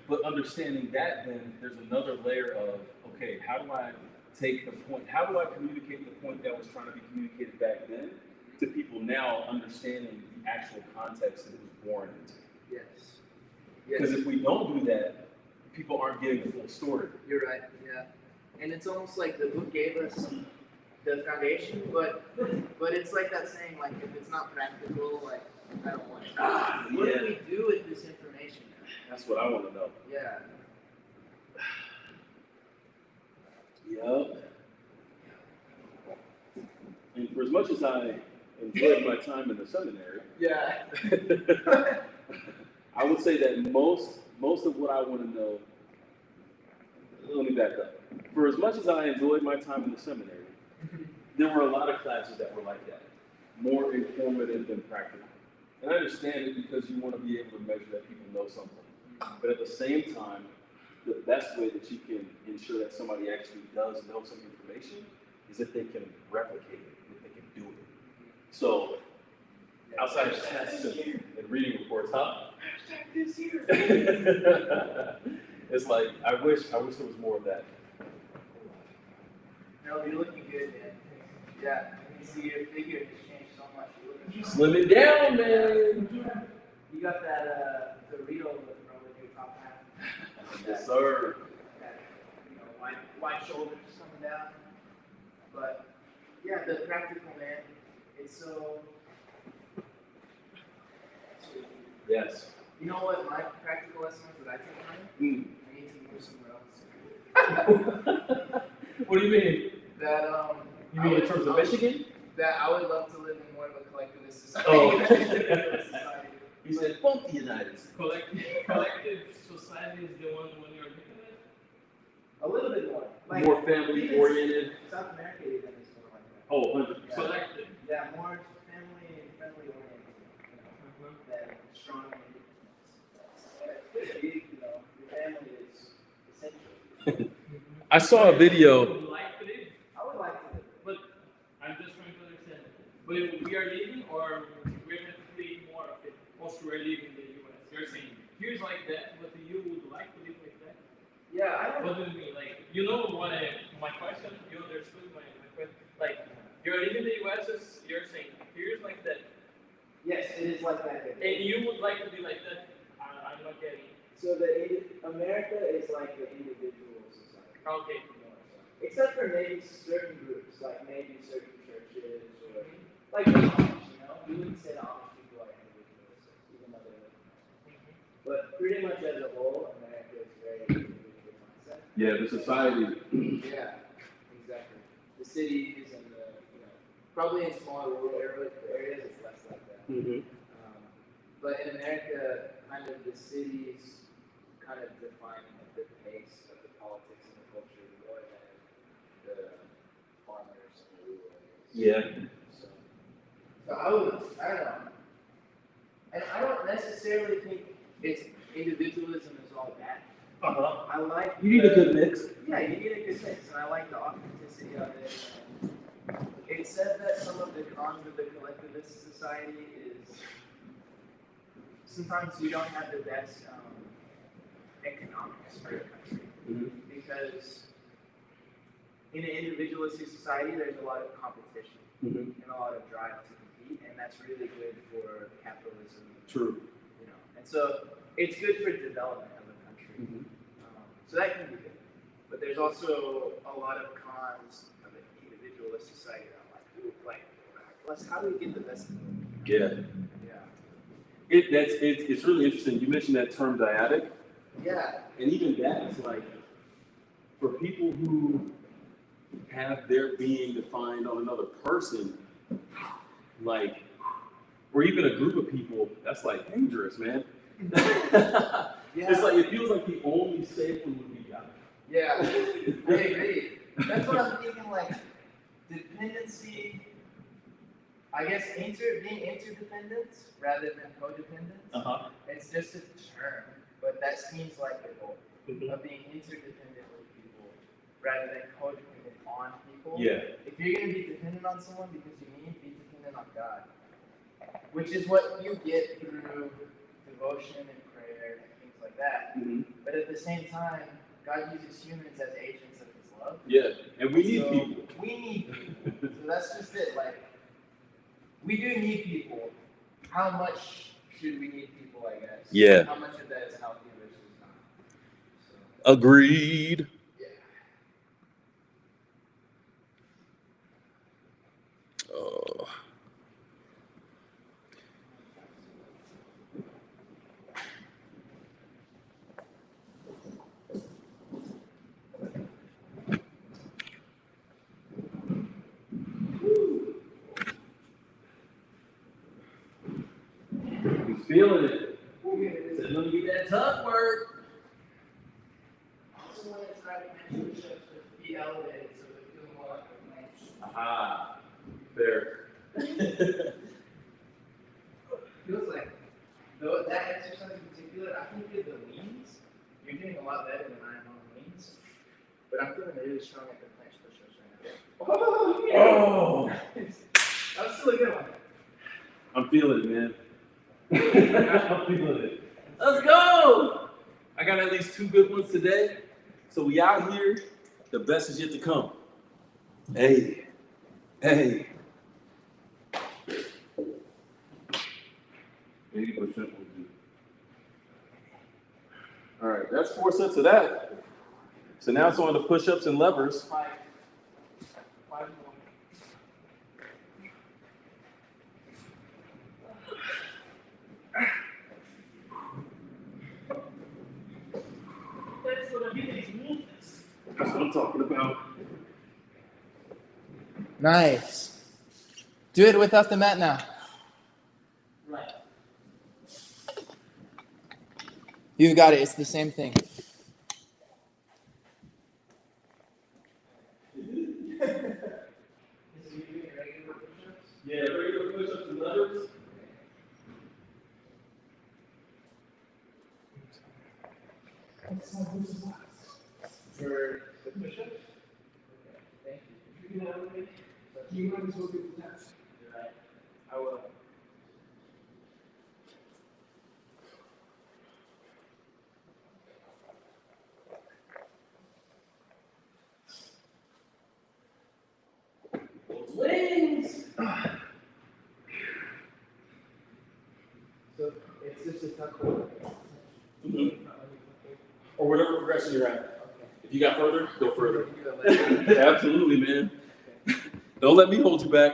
But understanding that, then there's another layer of, okay, how do I take the point, how do I communicate the point that was trying to be communicated back then to people now understanding the actual context that it was born into? Yes. Because if we don't do that, people aren't getting the full story. You're right, yeah. And it's almost like the book gave us the foundation, but it's like that saying, like, if it's not practical, like, I don't want it. What do we do with this information now? That's what I want to know. Yeah. Yep. And for as much as I enjoyed my time in the seminary, Yeah. I would say that most of what I want to know, let me back up. For as much as I enjoyed my time in the seminary, there were a lot of classes that were like that, more informative than practical. And I understand it because you want to be able to measure that people know something. But at the same time, the best way that you can ensure that somebody actually does know some information is if they can replicate it, if they can do it. So, outside of tests and reading reports, huh? This year. It's like, I wish there was more of that. No, you're looking good, man. Yeah. You see your figure has changed so much. You're looking Slim it down, man. You got that the Rito with your top half. Yes, sir. That, wide shoulders coming down. But yeah, the practical man, it's so. Yes. You know what my practical lesson was that I took from it? Mm. I need to move somewhere else. What do you mean? That You mean in terms of Michigan? That I would love to live in more of a collectivist society. Oh. Individualist society. You said, "Bump the United States." collective society is the one when you're looking at it. A little bit more. Like, More family oriented. South America even is more like that. Oh, 100%. Collective. Yeah, more family and friendly oriented. Than strong individuals. Your family is essential. I saw a video. Would like to live, I would like to live. but I'm just trying to understand. But if we are living, or we're going to create more of it, also we're living in the US. You're saying, here's like that, but you would like to live like that? Yeah, I don't What do you mean? Like, you know what my question, you understood my question? Like, you're living in the US, you're saying, here's like that. Yes, it is like that. And you would like to be like that? I'm not getting it. So America is like the individual society. Okay. Except for maybe certain groups, like maybe certain churches or like the Amish, you know? You wouldn't say the Amish people are individualists, even though they're But pretty much as a whole, America is very individual mindset. Yeah, the society. Yeah, exactly. The cities and the, probably in smaller rural areas, it's less like that. But in America, kind of the cities kind of define the pace of the politics and the culture more than the farmers and the rural areas. Yeah. So I don't know. And I don't necessarily think individualism is all bad. I like You need a good mix. Yeah, you need a good mix, and I like the authenticity of it. It said that some of the cons of the collectivist society is sometimes you don't have the best economics for your country. Because in an individualistic society, there's a lot of competition and a lot of drive to compete, and that's really good for capitalism. True. And so it's good for development of a country. So that can be good. But there's also a lot of cons of an individualist society that I'm like, how do we get the best of them? Yeah. It's really interesting. You mentioned that term dyadic. Yeah. And even that is like, for people who have their being defined on another person, like, or even a group of people, that's like dangerous, man. It's like, it feels like the only safe one would be God. Yeah, I agree. That's what I'm thinking, like, dependency, I guess being interdependent rather than codependent. It's just a term, but that seems like the goal of being interdependent with people rather than codependent on people. Yeah. If you're going to be dependent on someone because you need, be dependent on God, which is what you get through devotion and prayer and things like that. But at the same time, God uses humans as agents of His love. Yeah, and we need people. We need people. So that's just it. Like, we do need people. How much should we need people, I guess? Yeah. How much of that is healthy versus not? So, Agreed. yeah. Oh. He's feeling it. Said, let me get that tug work. Also, when it's not relationships with be elevated, so they feel more like a man. Aha. Fair. Feels like, though that exercise in particular, I think with the leans, you're doing a lot better than I am on leans. But I'm feeling really strong at the planche push-ups right now. Oh, yeah. Oh. That was still a good one. I'm feeling it, man. I'm feeling it. Let's go. I got at least 2 good ones today. So we out here. The best is yet to come. Hey. 80% will do. All right, that's 4 sets of that. So now it's on the push-ups and levers. 5 more. That's what I'm talking about. Nice. Do it without the mat now. Right. You got it. It's the same thing. Yeah, regular push-ups and levers. For the push-ups? Thank you. You might as well do the test. You're right. I will. Wings! So it's just a tough one. Or whatever progression you're at. If you got further, go further. You do it later. Absolutely, man. Don't let me hold you back.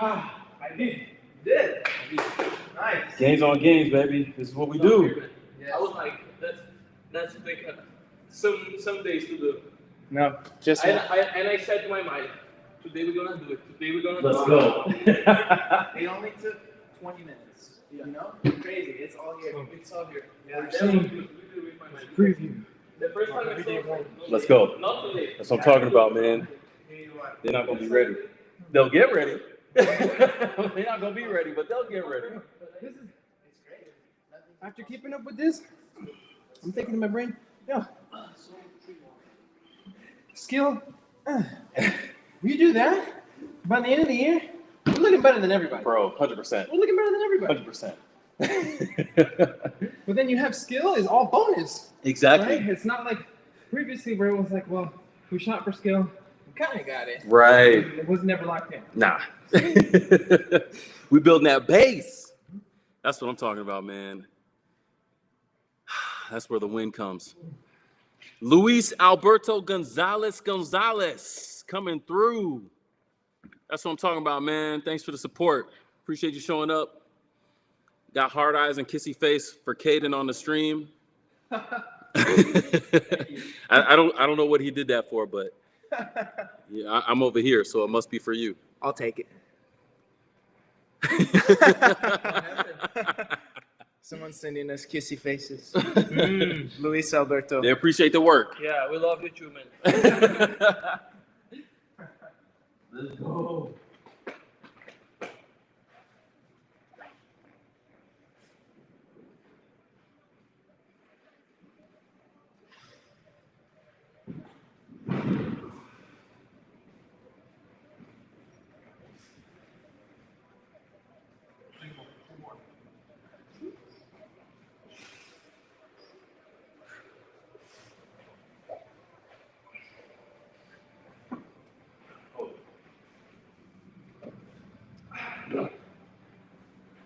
I did. You did. Nice. Games on games, baby. This is what we do. Yes. I was like, that's like some days to do. No, just And I said to my mind, today we're gonna do it. Today we're gonna Let's do it. go. It only took 20 minutes. Yeah. You know? Crazy. It's all here. It's all here. Yeah. That was literally with my mind. Preview. The first time I saw it, Let's go. not today. That's what I'm talking about, man. They're not gonna be ready. They'll get ready. They're not gonna be ready, but they'll get ready. This is it's great. After keeping up with this, I'm thinking in my brain, yeah, skill. You do that, by the end of the year, we're looking better than everybody. Bro, 100%. We're looking better than everybody. 100%. But then you have skill is all bonus. Exactly. Right? It's not like previously where it was like, well, we shot for skill, we kind of got it. Right. It was never locked in. Nah. We building that base. That's what I'm talking about, man. That's where the win comes. Luis Alberto Gonzalez coming through. That's what I'm talking about, man. Thanks for the support. Appreciate you showing up. Got hard eyes and kissy face for Caden on the stream. I don't know what he did that for, but yeah, I'm over here, so it must be for you. I'll take it. Someone's sending us kissy faces. Luis Alberto. They appreciate the work. Yeah, we love you too, man. Let's go.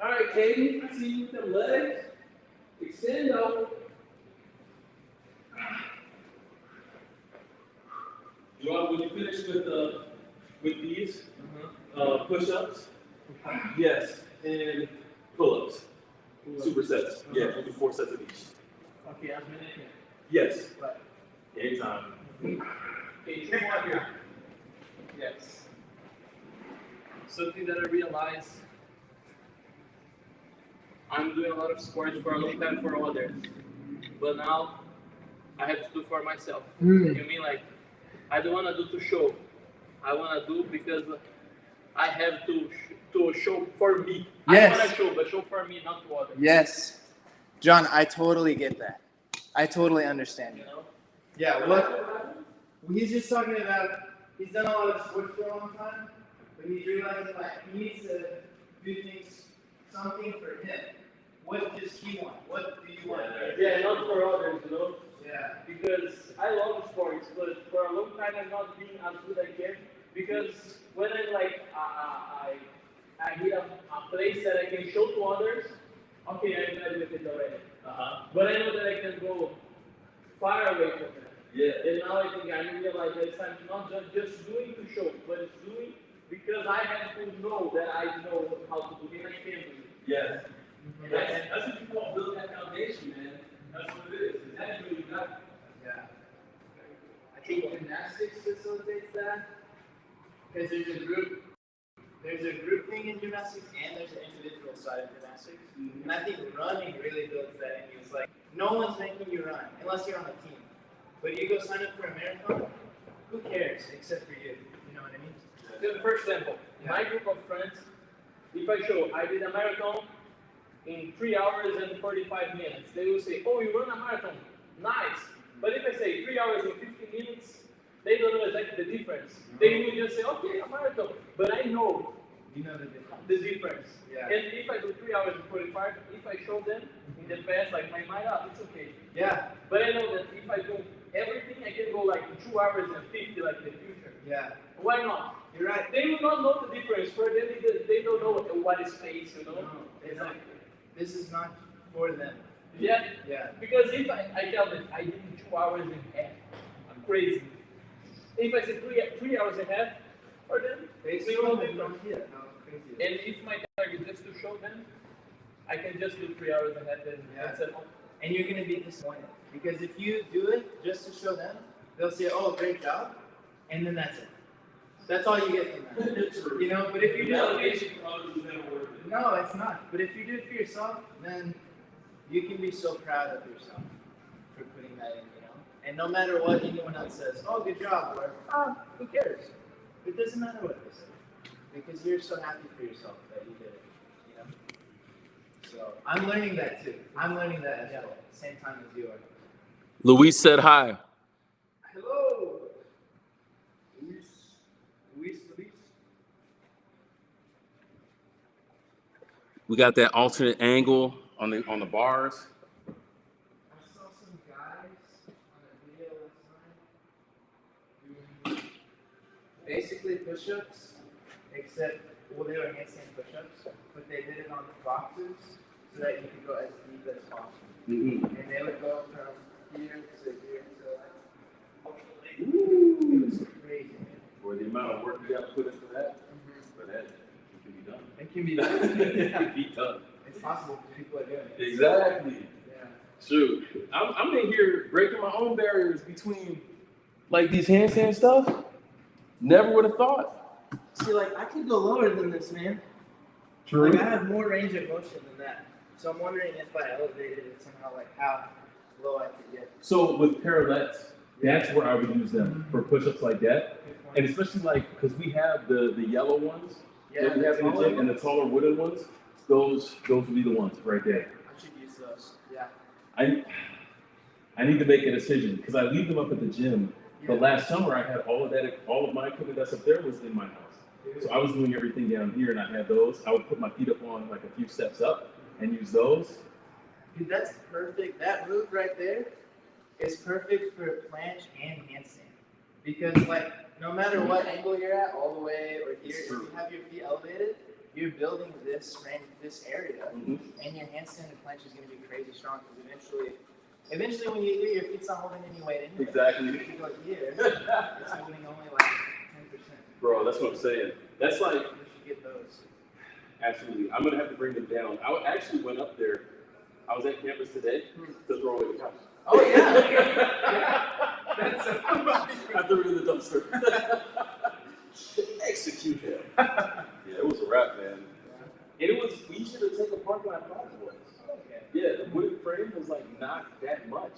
All right, Caden, I see you with the legs. Extend out. Joel, when you finish with these push-ups, yes, and pull-ups, supersets. Yeah, we'll do 4 sets of each. Okay, I'm gonna hit. Yes. Right. Anytime. Okay, 2 more here. Yes. Something that I realized, I'm doing a lot of sports for a long time for others, but now I have to do for myself. You mean like, I don't want to do to show. I want to do because I have to show for me. Yes. I want to show, but show for me, not to others. Yes. John, I totally get that. I totally understand You you. know? Yeah, what he's just talking about, he's done a lot of sports for a long time, but he's realizing like he needs to do things, something for him. What does he want? What do you want? Yeah, not for others, you know? Yeah. Because I love sports, but for a long time I'm not being as good as I can. Because when I'm like, I hit a place that I can show to others, okay, I'm glad with it already. But I know that I can go far away from it. Yeah. And now I think I realize that I'm not just doing to show, but it's doing because I have to know that I know how to do it and I can do it. Yes. And that's what you call building that foundation, man. That's what it is. That's what you got. Yeah. I think gymnastics facilitates that. Because there's a group thing in gymnastics and there's an individual side of gymnastics. And I think running really builds that in you. It's like no one's making you run unless you're on a team. But you go sign up for a marathon, who cares except for you? You know what I mean? So, for example, my group of friends, if I show I did a marathon in 3 hours and 45 minutes, they will say, oh, you run a marathon, nice. But if I say 3 hours and 15 minutes, they don't know exactly the difference. They will just say, okay, a marathon. But I know You know the difference. the difference. Yeah. And if I do 3 hours and 45, if I show them in the past, like my mind up, it's okay. Yeah. But I know that if I do everything, I can go like 2 hours and 50 like in the future. Yeah. Why not? You're right. They will not know the difference. For them, they don't know what is space, you know? No, exactly. This is not for them. Yeah. Yeah. Because if I tell them I did 2 hours and a half, I'm crazy. If I say three hours and a half, for them, They they still will have know no difference. idea how And if my target is to show them, I can just do 3 hours ahead and that's it. And you're gonna be disappointed because if you do it just to show them, they'll say, "Oh, great job," and then that's it. That's all you get from that. You know, but if you do Validation from others is never worth it. no, it's not. But if you do it for yourself, then you can be so proud of yourself for putting that in, you know. And no matter what anyone else says, "Oh, good job," or who cares? It doesn't matter what they say because you're so happy for yourself that you did it, you know. So I'm learning that too. I'm learning that as well, same time as you are. Luis said hi. Hello. Luis. We got that alternate angle on the bars. I saw some guys on a video last night doing basically push-ups, except, well, they were handstand push-ups, but they did it on the boxes so that you could go as deep as possible. Mm-hmm. And they would go from here to here to like, Ooh. it was crazy, man. For the amount of work you got to put into that, but that it can be done. It can be done. It can be done. It's possible because people are doing it. Exactly. Yeah. Shoot, I'm in here breaking my own barriers between like these handstand stuff. Never would have thought. See, like, I could go lower than this, man. True. Like, I have more range of motion than that. So I'm wondering if I elevated it somehow, like, how low I could get. So with parallettes, that's where I would use them for push-ups like that, and especially like because we have the yellow ones that we have in the gym and the taller wooden ones. Those would be the ones right there. I should use those. Yeah. I need to make a decision because I leave them up at the gym. But last summer I had all of my equipment that's up there was in my house. So I was doing everything down here and I had those. I would put my feet up on like a few steps up and use those. Dude, that's perfect. That move right there is perfect for planche and handstand. Because, like, no matter what angle you're at, all the way or here, if you have your feet elevated, you're building this range, this area, and your handstand and planche is going to be crazy strong because eventually when you do, your feet's not holding any weight anyway. Exactly. If you go here, it's holding only like 10%. Bro, that's what I'm saying. That's like, You should get those. absolutely. I'm gonna have to bring them down. Actually went up there. I was at campus today to throw away the couch. Oh, yeah. Yeah. That's I threw it in the dumpster. Execute him. Yeah, it was a wrap, man. And it was easier to take apart than I thought it was. Okay. Yeah, the wooden frame was like not that much.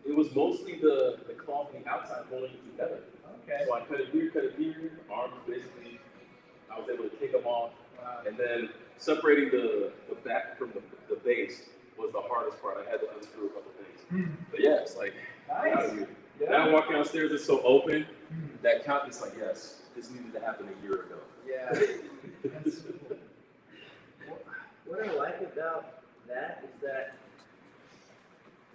It was mostly the cloth on the outside holding it together. Okay. So I cut it here, arms basically, I was able to take them off. And then separating the back from the base was the hardest part. I had to unscrew a couple things. But yeah, it's like, Nice. yeah. Now I walk downstairs, it's so open. That count is like, yes, this needed to happen a year ago. Yeah. That's so cool. What I like about that is that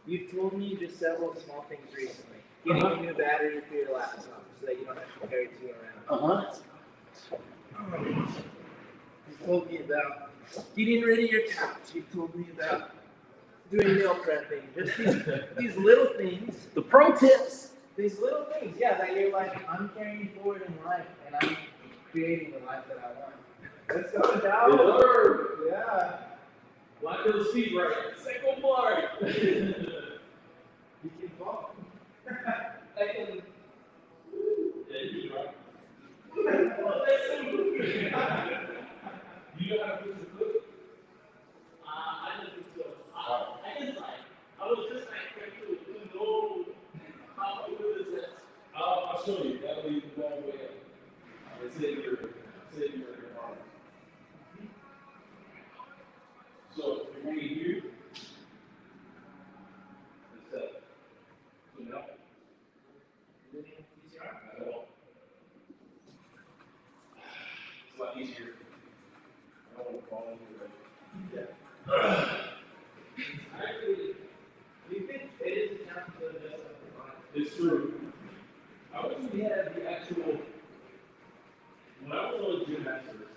you've told me just several small things recently. Getting a new battery for your laptop so that you don't have to carry two around. You've told me about getting rid of your couch. You've told me about doing meal prepping. Just these little things. The pro tips. These little things, yeah, that you're like, I'm carrying forward in life and I'm creating the life that I want. Let's go down. Yeah. Lock those feet right. Second bar. You can fall. I can. Yeah, you right. You know how to fix a cook? I don't think so. I can try. I was just like trying to know how to do this. I'll show you. That'll be the long way up. It's in your arm. So you're going here. That's it. So now, not at all. It's a lot easier. I don't want to fall into it. Actually, do you think it is a chance to adjust the body? It's true. I wish we had the actual. When I was on Gym Masters,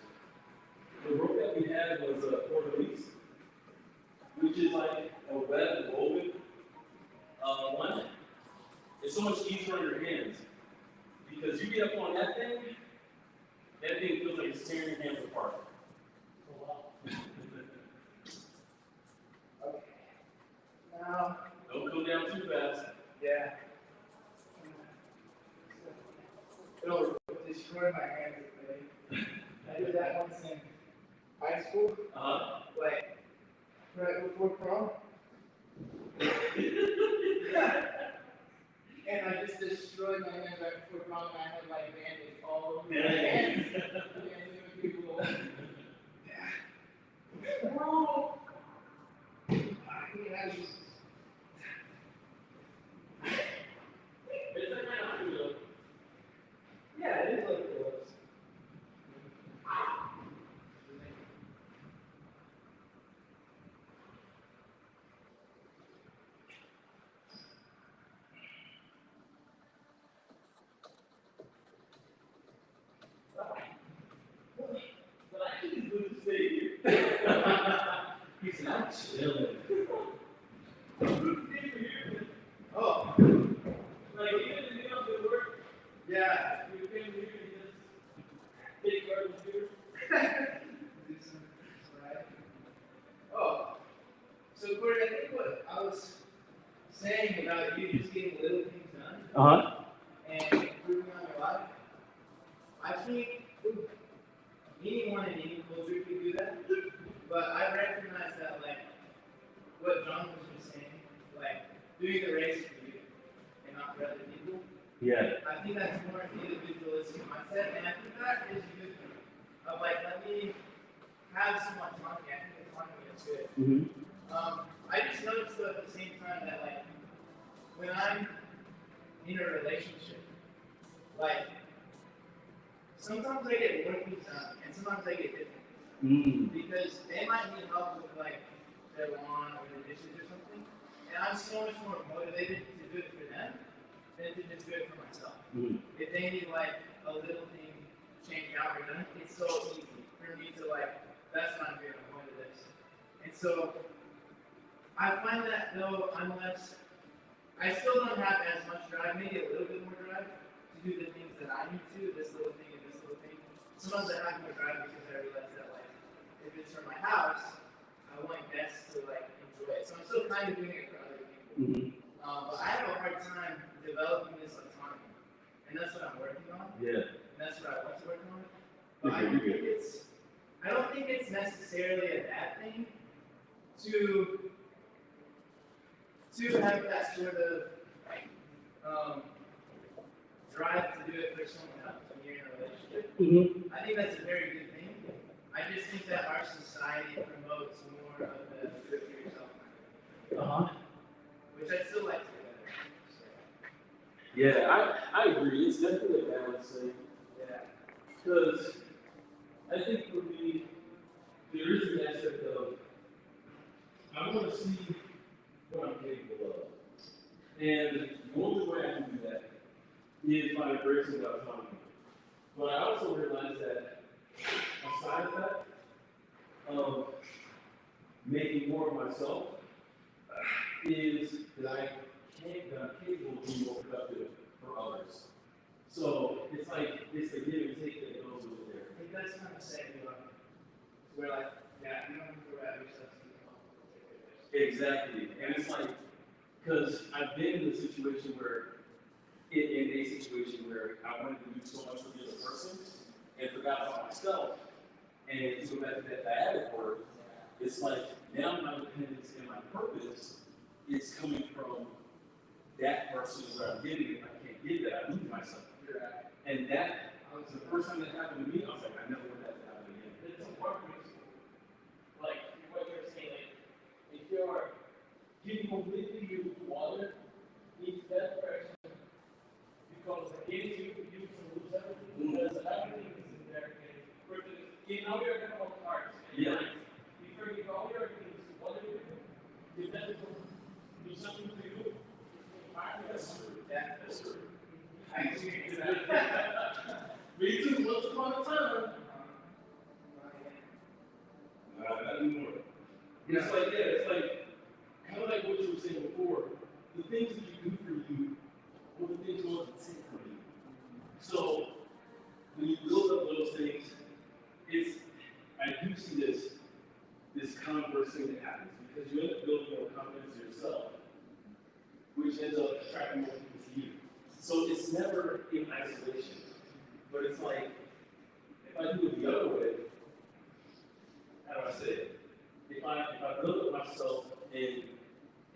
the rope that we had was a for release, which is like a web woven one. It's so much easier on your hands because you get up on that thing that thing feels like it's tearing your hands apart. Oh, wow. Okay. Now, Don't come down too fast. yeah. It'll destroy my hands today. I did that once in high school, like right before prom. And I just destroyed my hands right before prom, and I had like bandage all over my hands. And people, yeah. Bro. Yeah, It's like kind of cool. yeah, it is like it was. But I think it's good to stay here. He's not chilling. Oh, Like, even if you don't do work, yeah. you came here and just take your computer. Do some slide. Oh, so Corey, I think what I was saying about you just getting little things done and improving on your life, I think anyone in any culture could do that. But I recognize that, like, what John was just saying, like, doing the race for you and not for other people. Yeah. I think that's more an individualistic mindset, and I think that is a good thing. Of like, let me have some autonomy. I think autonomy is good. I just noticed though at the same time that like when I'm in a relationship, like sometimes I get more things done, and sometimes I get different things. Because they might need help with like their lawn or their dishes or something, and I'm so much more motivated to do it for them than to just do it for myself. If they need like a little thing changed out or done, it's so easy for me to like, that's what I'm doing, I'm going to this. And so I find that though I still don't have as much drive, maybe a little bit more drive to do the things that I need to, this little thing and this little thing. Sometimes I have more drive because I realize that like, if it's for my house, I want best to like enjoy it. So I'm still kind of doing it for other people. But I have a hard time developing this autonomy. And that's what I'm working on. Yeah. And that's what I want to work on. But I don't think it's necessarily a bad thing to have that sort of drive to do it for someone else when you're in a relationship. I think that's a very good thing. I just think that our society promotes more of the do it for yourself kind of thing. Which I still like to do better. Yeah, I agree. It's definitely a balance thing. Yeah. Because I think for me, there is an aspect of I want to see what I'm capable of. And the only way I can do that is by embracing the autonomy. But I also realize that a side effect of making more of myself is that I'm capable of being more productive for others. So it's like, it's the give and take that goes over there. I think that's kind of setting you up. Where like, yeah, you don't have to wrap yourself to Exactly. And it's like, because I've been in a situation where, in a situation where I wanted to do so much for the other person and forgot about myself. And to go back to that dyadic word, it's like now my dependence and my purpose is coming from that person where I'm getting it. I can't get that. I lose myself. And that was the first time that happened to me. I was like, I never want that to happen again. It's important. Like what you're saying, if you're giving completely you water, it's that person because against you, you can lose everything because everything is in there. And now we are talking about cards. Yeah. If you give all your things to other people, if that is do something to you, that's true. Yeah. That's true. I experience that. Me too, once upon a time. I do more. It's like, yeah, it's like, kind of like what you were saying before. The things that you do for you, or the things you want to take from you. So, when you build up those things, it's never in isolation. But it's like, if I do it the other way, how do I say it? If I build up myself and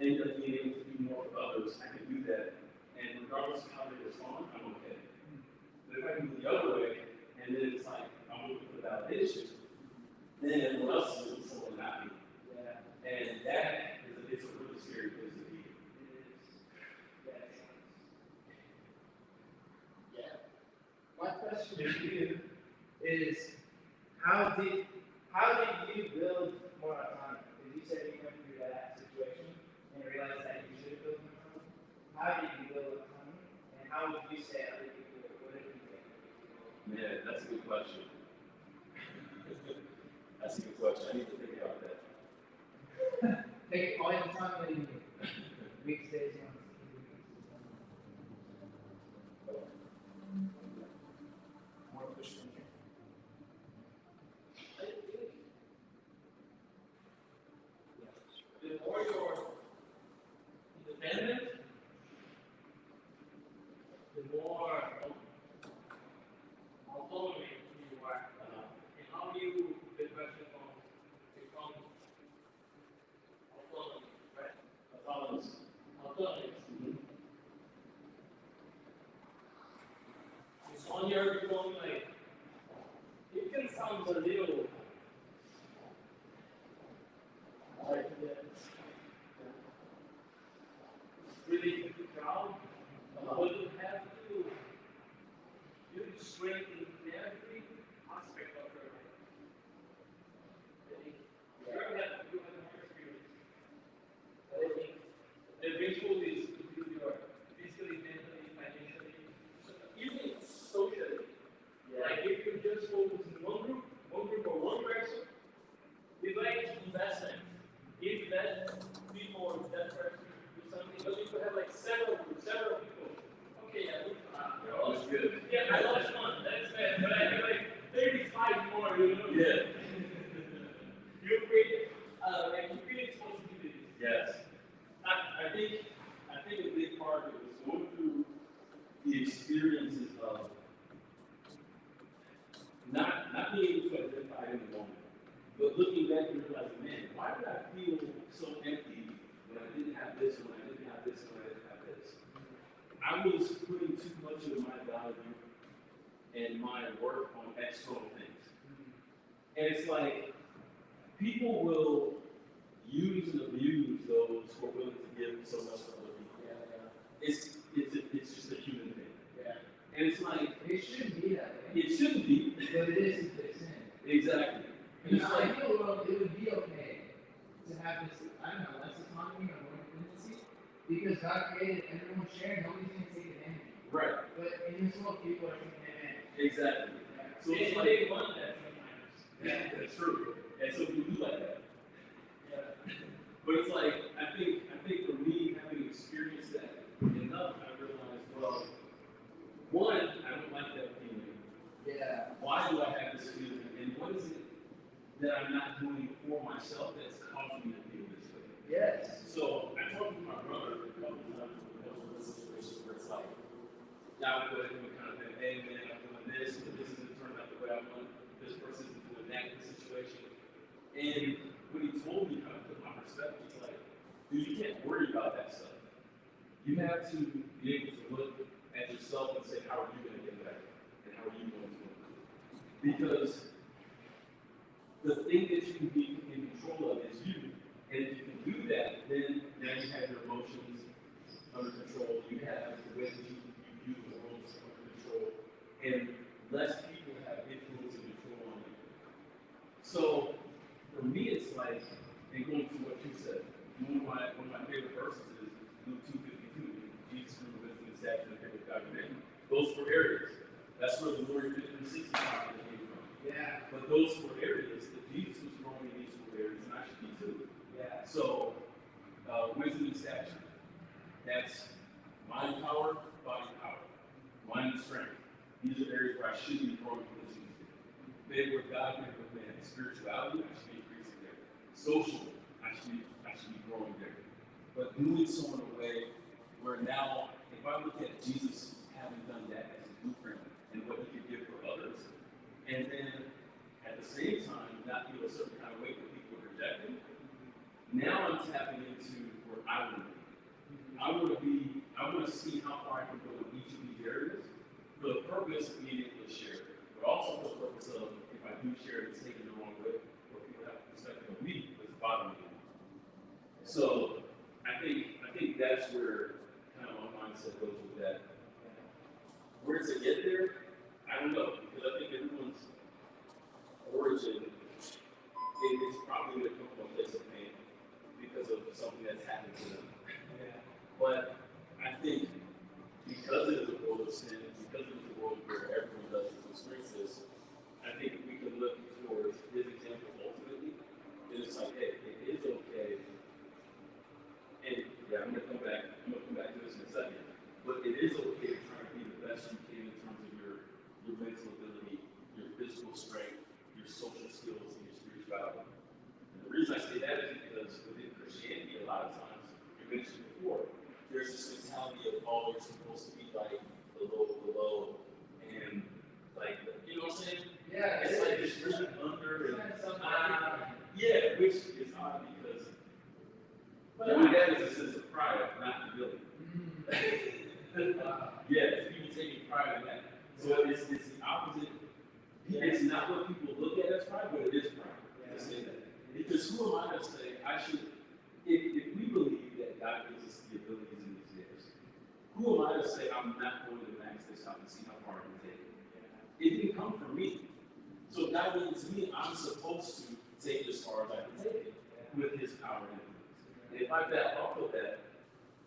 end up being able to do more for others, I can do that. And regardless of how they respond, I'm okay. But if I do it the other way, and then it's like, I'm looking for validation, then everyone else is looking for someone not me. Yeah. And that it's a really scary place to be. It is. Yeah. My question to you is, how did you build more autonomy? Because you said you went through that situation and realized that you should build more autonomy. How did you build autonomy? And how would you say other people would have you think? Yeah, that's a good question. That's a good question. I need to think about that. Take all your time that you need. Weeks, days, months. More push from here. I think the more you're independent, the more autonomy you are. And how do you differentiate from become autonomy, right? Autonomous. Autonomous. It's on your become like, it can sound a little like really proud, but you have to strengthen every aspect of your life. You have more experience. But I think the ritual is to build your physically, mentally, financially, even socially. Like if you just focus in one group or one person, it's like investment. If that people or that person do something, but if you have like several groups, several people, okay, I lost good. Yeah, I lost one. That's bad. But I have like 35 more, you know? Yeah. You create responsibilities. Yes. I think a big part of it was going through the experiences of not being able to identify in the moment, but looking back and realizing, man, why did I feel so empty when I didn't have this, when I didn't have this, when I didn't have this? I was putting too much of my value and my work on external things. And it's like, people will use and abuse those who are willing to give so much to other people. It's just a human thing. And it's like, It shouldn't be that way. it shouldn't be. But it is if they sin. Exactly. In an ideal world, it would be okay to have this, I don't know, less autonomy or more dependency, because God created everyone sharing, nobody's going to take advantage of you. Right. But in this world, people are taking advantage. Exactly. So it's And like, they want that sometimes. yeah, that's true. And so we do like that. Yeah. But it's like, I think for me, having experienced that enough, I realized, well, one, I don't like that feeling. Yeah. Why do I have this feeling? And what is it that I'm not doing for myself that's causing me to feel this way? Yes. So I talked to my brother a couple of times when it comes to situations where it's like, now we're going to kind of think, hey man, I'm doing this, but this isn't turning out the way I want. This person isn't doing that in this situation. And when he told me, kind of put my perspective, he's like, dude, you can't worry about that stuff. You have to be able to look at yourself and say, how are you going to get better? And how are you going to improve? Because the thing that you can be in control of is you. And if you can do that, then now you have your emotions under control. You have the way that you view the world under control. And less people have influence and control on you. So for me, it's like, and going to what you said, one of my favorite verses is Luke 2:52. Jesus grew wisdom and stature and favor with God and man. Those 4 areas. That's where the Lord 360 came from. Yeah. But those 4 areas, that Jesus was growing in these 4 areas, and I should be too. Yeah. So, wisdom and stature. That's mind power, body power, mind and strength. These are areas where I should be growing in this season. Favor with God, favor with man. Spirituality, I should be increasing there. Social, I should be growing there. But doing so in a way where now, if I look at Jesus having and then at the same time not feel a certain kind of way that people are rejecting. Now I'm tapping into where I want to be. I want to see how far I can go in each of these areas for the purpose of being able to share it, but also for the purpose of if I do share it, it's taken the wrong way, or people have a perspective of me that's bothering me. So I think that's where kind of my mindset goes with that. Where does it get there? I don't know, because I think everyone's origin is probably going to come from a place of pain because of something that's happened to them. But I think because it is a world of sin, because it is a world where everyone does experience this, I think we can look towards his example ultimately. And it's like, hey, it is okay. And yeah, I'm gonna come back to this in a second. But it is okay to try to be the best you can in terms of your mental ability, your physical strength, your social skills, and your spirituality. And the reason I say that is because within Christianity, a lot of times, you mentioned before, there's this mentality of, oh, you're supposed to be like the low, and like, you know what I'm saying? Yeah, it's like this really under, and yeah, which is odd because that is a sense of pride, not humility. Yeah, people taking pride in that. So it's the opposite. It's not what people look at as pride, but it is pride to say that. Because who am I to say I should? If we believe that God gives us the abilities in these days, who am I to say I'm not going to max this out and see how far I can take it? It didn't come from me. So God gave it to me, I'm supposed to take it as far as I can take it with his power and influence. And if I back off of that,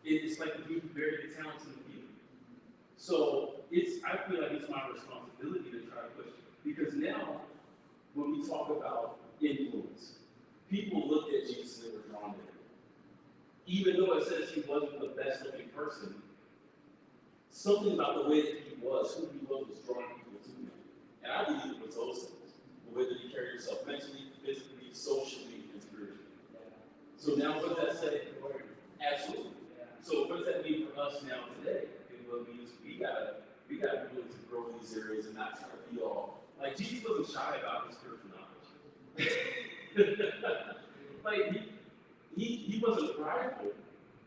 it's like the people bury the talents in the field. So I feel like it's my responsibility to try to push it. Because now, when we talk about influence, people look at Jesus and were drawn to him. Even though it says he wasn't the best looking person, something about the way that he was, who he was drawing people to him. And I believe it was those things. The way that he carried himself mentally, physically, socially, and spiritually. So now what does that say? Absolutely. So what does that mean for us now today? It means we gotta be willing to grow in these areas and not try to be all like Jesus wasn't shy about his spiritual knowledge. Like he wasn't prideful,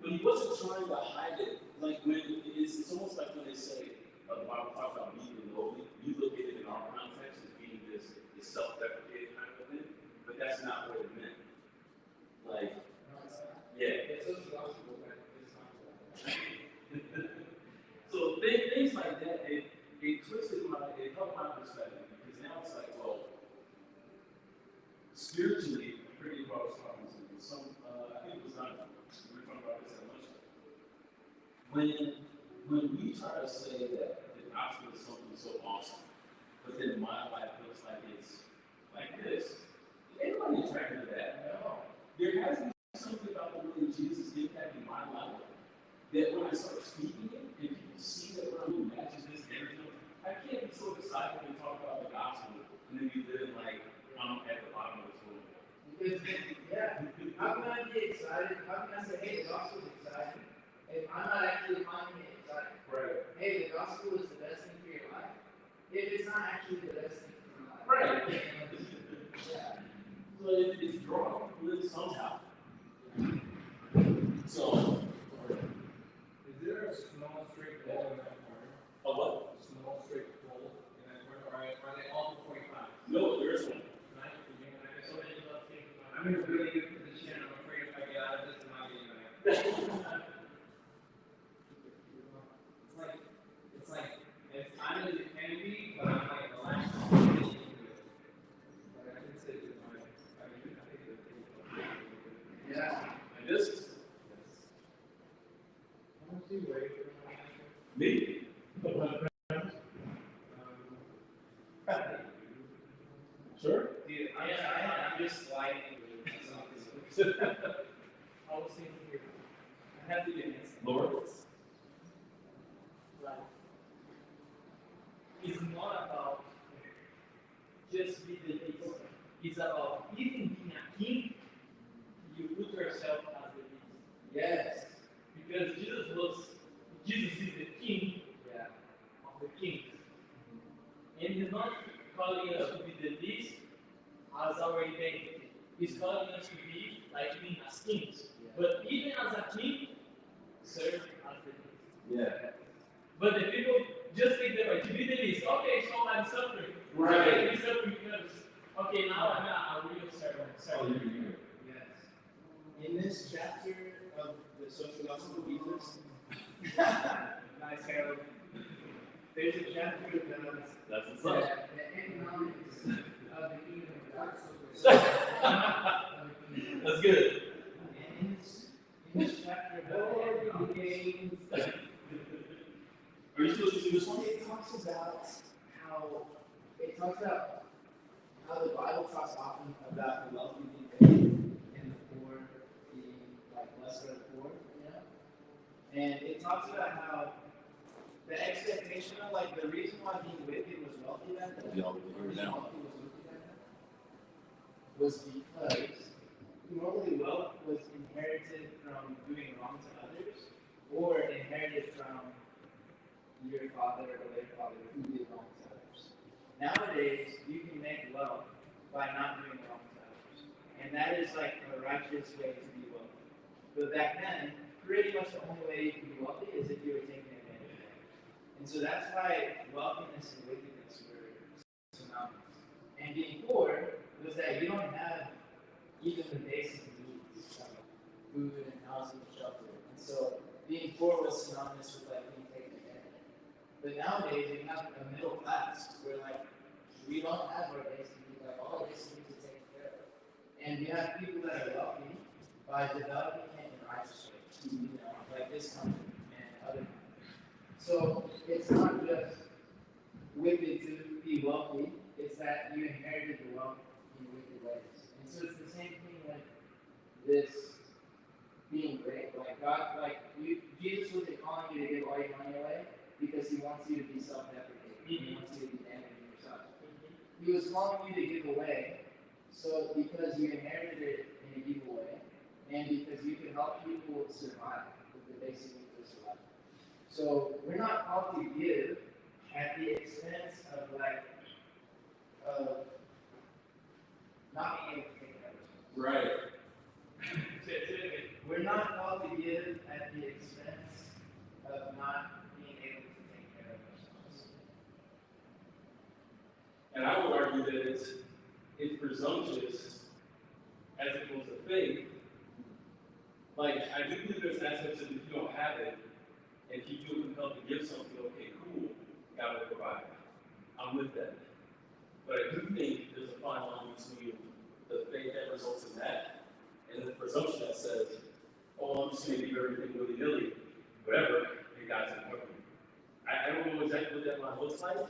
but he wasn't trying to hide it. Like when it's almost like when they say the Bible talks about being lowly, you look at it in our context as being this self-deprecating kind of thing, but that's not what it meant. Like, yeah. So things like that, it helped my perspective because now it's like, well, spiritually, I'm pretty well I was talking to I think it was not, we were talking about this at lunchtime. When we try to say that the gospel is something so awesome, but then my life looks like it's like this, anybody attracted to that? No. There has to be something about the way Jesus impacted my life that when I start speaking it, and people see that what I'm doing matches this energy, I can't be so excited when we talk about the gospel and then be living like I'm at the bottom of the toilet. Because, yeah, how can I be excited? How can I say, hey, the gospel is exciting, if I'm not actually finding it exciting? Right. Hey, the gospel is the best thing for your life, if it's not actually the best thing for your life. Right. Yeah. So it's drawing people in somehow. So, is there a small straight pole in that corner? a what? A small straight pole in that corner? Or are they all 45? No, there is one. Tonight, I'm in a really good position. I'm afraid if I get out of this, I'm not getting back. It's like as time as it can be, but I'm like the last one to it. But I can say that I think that Yeah. And this? how much do you weigh? Me? Sure. Dude, I'm just sliding with something. I was thinking here, I have to get this. Lord? Like, it's not about just be the least. It's about even being a king, you put yourself as the least. Yes. Because Jesus is the king Yeah. of the kings. And he's not calling us to be the least as our identity. He's calling us to be like being as kings. But even as a king, serve as the least. Yeah. But the people just think that to be the least. Okay, so I'm suffering. Right. I'm suffering because okay, now I'm a real servant. Oh, you. Yes. In this chapter of the social gospel of Jesus, nice Harold. There's a chapter about That's what's up. the economics of the kingdom of God. So, That's good. and in this chapter about the economics, Are you supposed to do this one? it talks about how the Bible talks often about the wealthy being paid and the poor being like lesser of poor, you know? And it talks about how the expectation of like the reason why being wicked was wealthy back then, Yeah, we're here now. was because normally wealth was inherited from doing wrong to others or inherited from your father or their father who did wrong to others. Nowadays, you can make wealth by not doing wrong to others. And that is like a righteous way to be wealthy. But back then, pretty much the only way you could be wealthy is if you were taking advantage of it. And so that's why wealthiness and wickedness were synonymous. And being poor was that you don't have even the basic needs like food and housing and shelter. And so being poor was synonymous with like being taken advantage of. But nowadays we have a middle class where like we don't have our basic needs, like all our basic needs are taken care of. And we have people that are wealthy by developing it in righteous ways, you know, like this company and other companies. So it's not just wicked to be wealthy, it's that you inherited the wealth in wicked ways. And so it's the same thing with this being great. Like God, Jesus wasn't calling you to give all your money away because he wants you to be self-deprecating. He wants you to be damaging yourself. He was calling you to give away, so because you inherited it in a evil way, and because you can help people survive with the basic needs of survival. So we're not called to give at the expense of not being able to take care of ourselves. Right. We're not called to give at the expense of not being able to take care of ourselves. And I would argue that it's presumptuous as it goes to faith. Like, I do believe there's aspects of if you don't have it, and if you feel compelled to give something, okay, cool, God will provide. I'm with that. But I do think there's a fine line between the faith that results in that and the presumption that says, oh, I'm just going to give everything willy-nilly, whatever, and God's going to cover me. I don't know exactly what that line looks like,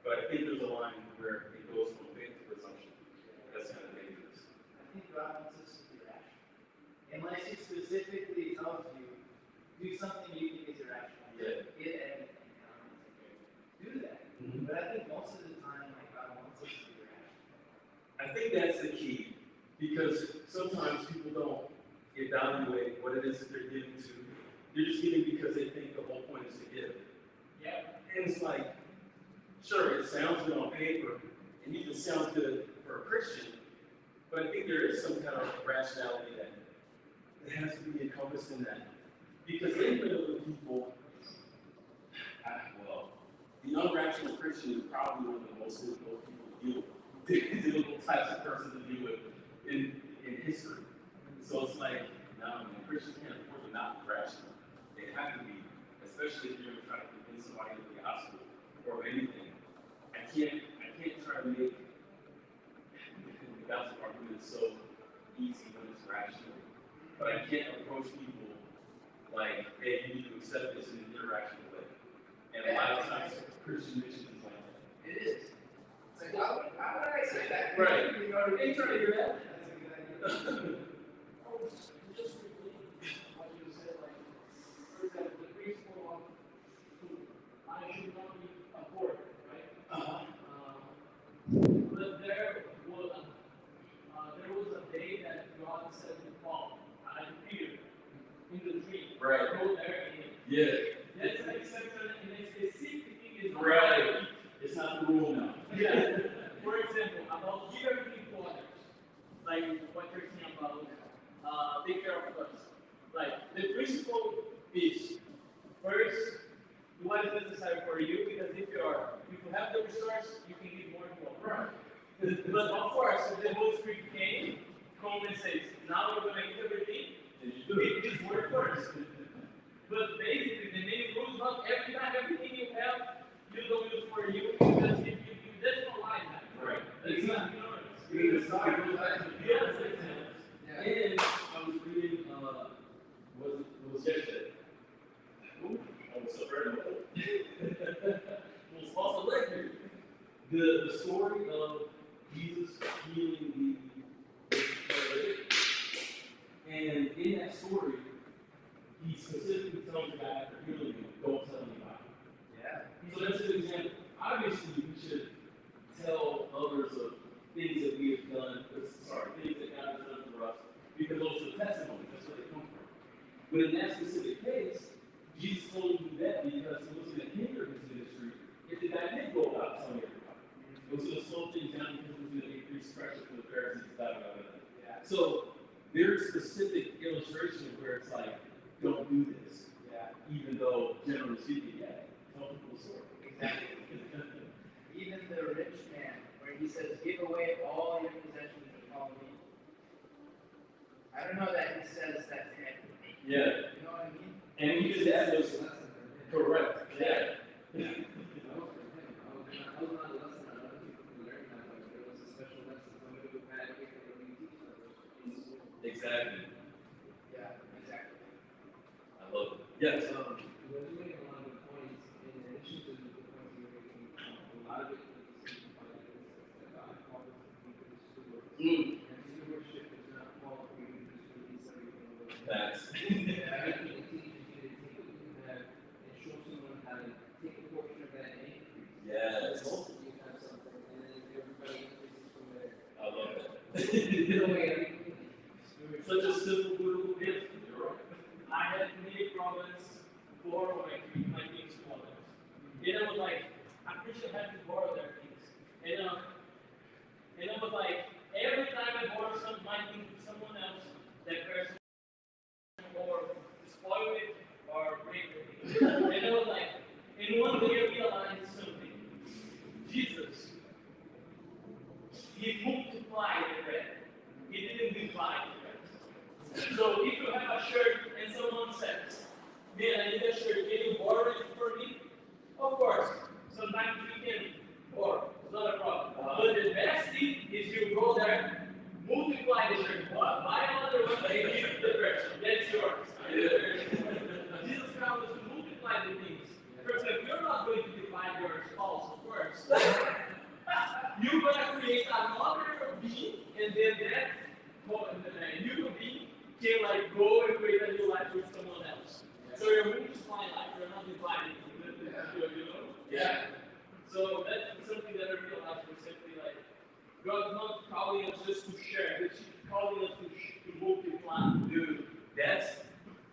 but I think there's a line where it goes from faith to presumption. That's kind of dangerous. I think God wants us to be rational. Unless he specifically tells you, do something you think is irrational. Yeah. Get everything. Do that. Mm-hmm. But I think most of the time, like God wants us to be rational. I think that's the key, because sometimes people don't evaluate what it is that they're giving to. They're just giving because they think the whole point is to give. Yeah. And it's like, sure, it sounds good on paper, and even sounds good for a Christian, but I think there is some kind of rationality that has to be encompassed in that. Because they've been able to people, well, the unrational Christian is probably one of the most difficult people to deal with. Difficult types of person to deal with in history. So it's like, no, man, Christians can't afford to not be rational. They have to be, especially if you're trying to convince somebody of the gospel or of anything. I can't try to make the gospel argument so easy when it's rational. But I can't approach people like, hey, you need to accept this in an irrational way. And a lot of times, Christian missions is like that. It is. It's like, how would I say that? Right. You know, They try to hear that. That's a good idea. Just quickly, what you said, like, for example, the principle of food. I should not be a poor, right? But there was a day that God said to Paul, I Peter, in the tree. Right. Go there and eat. Yeah. That's an exception, and a specific thing is not Right. It's not the rule now. Yeah. For example, about give everything to others. Like what you're saying about take care of us. Like the principle is first what is necessary for you, because if you have the resource, you can give more to others. But of course, if the Holy Spirit came, come and says, now we're gonna eat everything, it is work first. But basically the main rule is not every time everything you have you don't use for you, because if you that's not like that. Right. It's not ignorance. Yes, and I was reading, was yesterday. Ooh, almost up right away. Was also like the story of Jesus healing the paralytic. And in that story, he specifically tells the guy after healing him, don't tell anybody. Yeah. So that's an example. Obviously, we should tell others of things that we have done, things that God has done for us, because those are testimonies, that's where they come from. But in that specific case, Jesus told him to do that because it was going to hinder his ministry if the guy did go about telling everybody. It was going to slow things down because it was going to increase pressure for the Pharisees. Yeah. So there's specific illustration where it's like, don't do this. Yeah. Even though, generally speaking, yeah, tell people the story. Exactly. Even the rich man, where he says, give away all your possessions and follow me. I don't know that he says that to everybody. Yeah. You know what I mean? And even that was correct. Yeah. Exactly. Yeah, exactly. I love it. Yes. You're making a lot of points, in addition to the points you're making, a lot of it is simplified that God calls us to be good stewards. And stewardship is not called for you to just release everything away. Facts. It teaches you to take what you have and show someone how to take a portion of that and increase. Yes. So you have something, and then everybody increases from there. I love that. Give away everything. Such a simple, beautiful gift. You're right. I had many problems for my things to others. And I was like, I'm pretty sure I have to borrow their things. And I was like, every time I borrow my thing to someone else, that person or spoil it or break it. And I was like, and one day I realized something. Jesus, he multiplied the bread. He didn't divide the bread. So if you have a shirt and someone says, man, I need a shirt, can you borrow it for me? Of course. Sometimes you can borrow. It's not a problem. But the best thing is you go there, multiply the shirt, buy another one, and give the person. That's yours. Jesus comes to multiply the things. For example, you're not going to divide your spouse, of course. You're going to create another being, and then that new being can like go and create a new life with someone else. So you're multiplying life, you're not dividing. You know? Yeah. So that's something that I realized recently. Like God's not calling us just to share; He's calling us to multiply. Dude, that's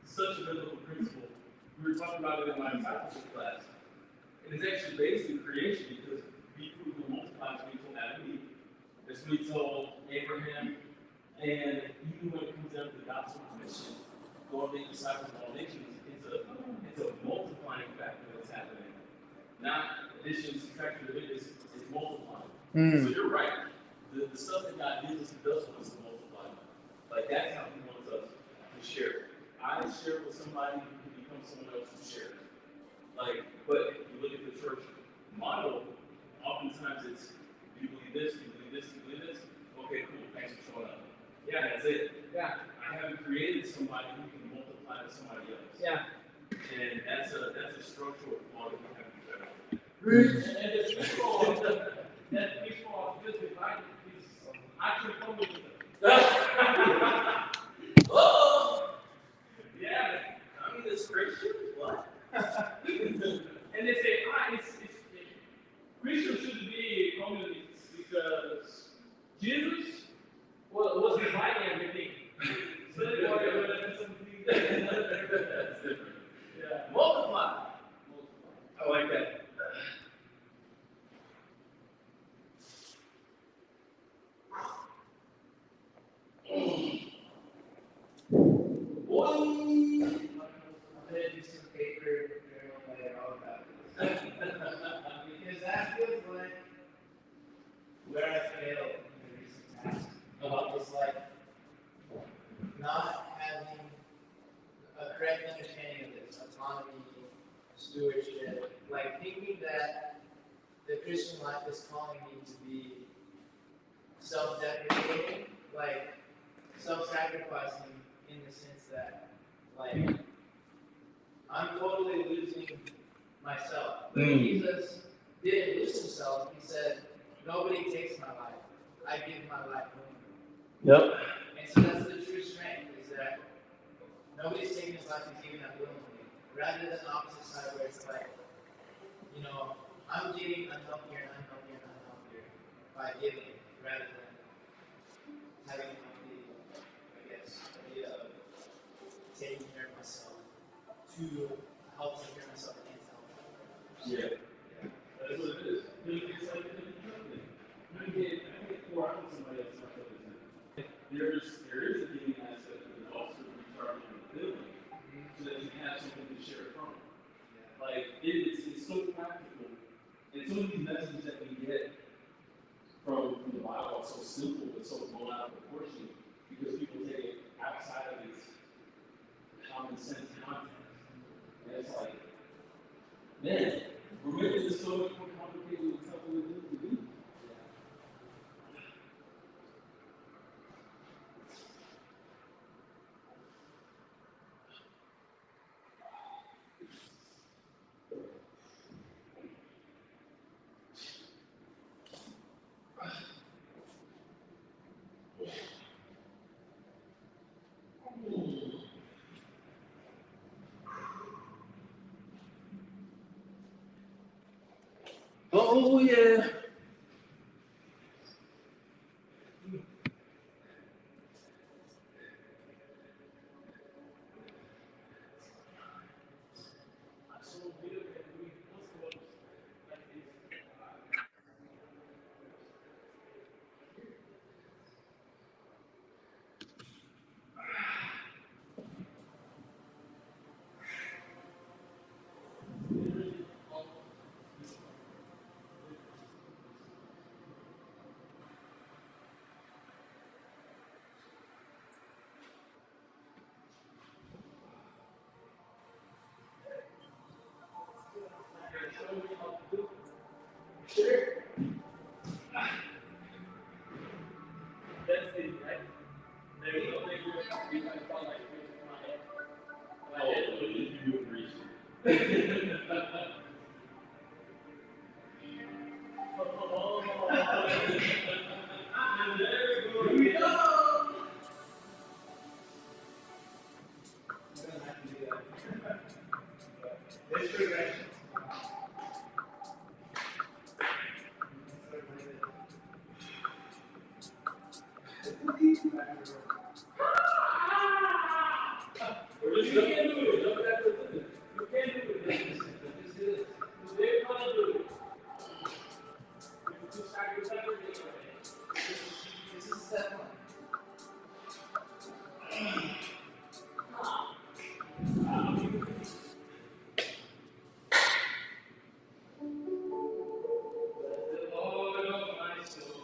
such a biblical principle. We were talking about it in my discipleship class. And it's actually based in creation because be fruitful and multiply is what he told Adam and Eve. That's what he told Abraham. And even when it comes down to the gospel mission, go and make disciples of all nations, it's a multiplying factor that's happening. Not addition, subtraction, it's multiplying. So you're right. The stuff that God gives us, He does want us to multiply. Like that's how He wants us to share. I share with somebody who can become someone else to share. Like, but if you look at the church model, oftentimes it's you believe this, you believe this, you believe this. Okay, cool, thanks for showing up. Yeah, that's it. Yeah. I haven't created somebody who can multiply to somebody else. Yeah. And that's a structural flaw that we have to figure out. And the people of this divided is actually communism. Oh! Yeah, communist Christians? What? And they say, Christians should be communists because Jesus was dividing everything. So they want to do something. That's different. Yeah. Multiply. I like that. the Christian life is calling me to be self-deprecating, like self-sacrificing in the sense that, like, I'm totally losing myself. But Jesus didn't lose himself. He said, nobody takes my life. I give my life willingly. Yep. And so that's the true strength, is that nobody's taking his life, he's giving it willingly. Rather than the opposite side where it's like, you know, I'm getting unhealthier and unhealthier and unhealthier by giving rather than having a healthy, I guess, idea of taking care of myself to help take care of myself and help others. Yeah. That's what it is. It's like a different thing. I get 4 hours with somebody else not that. There is a giving aspect, but there's also a recharging of the feeling, so that you have something to share from. Like it's so practical, and some of these messages that we get from the Bible are so simple but so blown out of proportion because people take it outside of its common sense context. And it's like, man, we're making this so much more complicated and tougher than it needs to be. Oh yeah. That's it, right? There you go. We might sound like Oh, you appreciate it. Here we go. You don't have to do that. There's progression. You can do it. Don't have to do it. You can do it. Just do it. They're gonna do it. You sacrifice everything. This is step one. Oh no, my soul.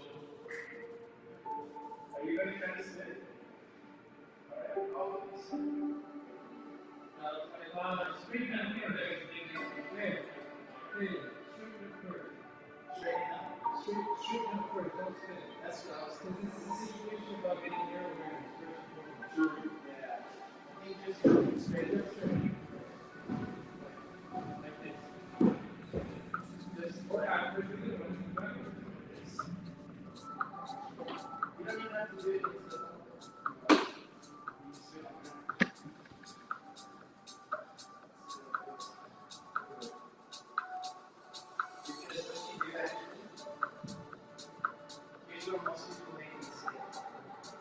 Are you going to try to submit? Alright, all of this. Speaking of here, there's Hey, shoot him first. Straighten out. Shoot him first, don't spin. That's what I was thinking. This is a situation about getting your awareness first and foremost. Sure. Yeah. I think just going straight up, straight. Like this. Just after you do it, when you back with this. You don't even have to do it yourself. Here's where most people make a mistake.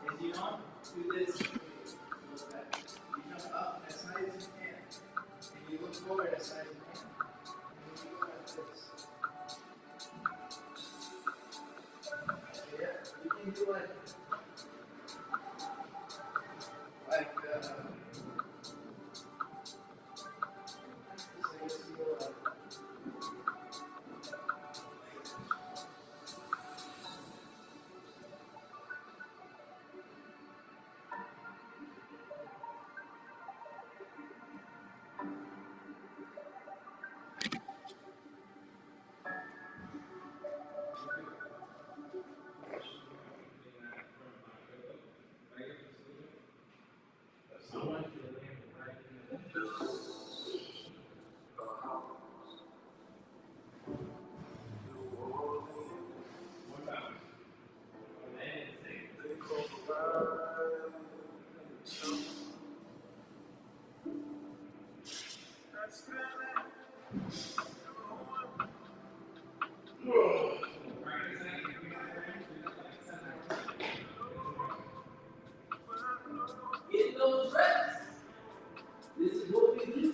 Is you don't do this, you look back. You jump up as high as you can, and you look forward as high as you can. And then you go like this. Get those reps. This is what we do.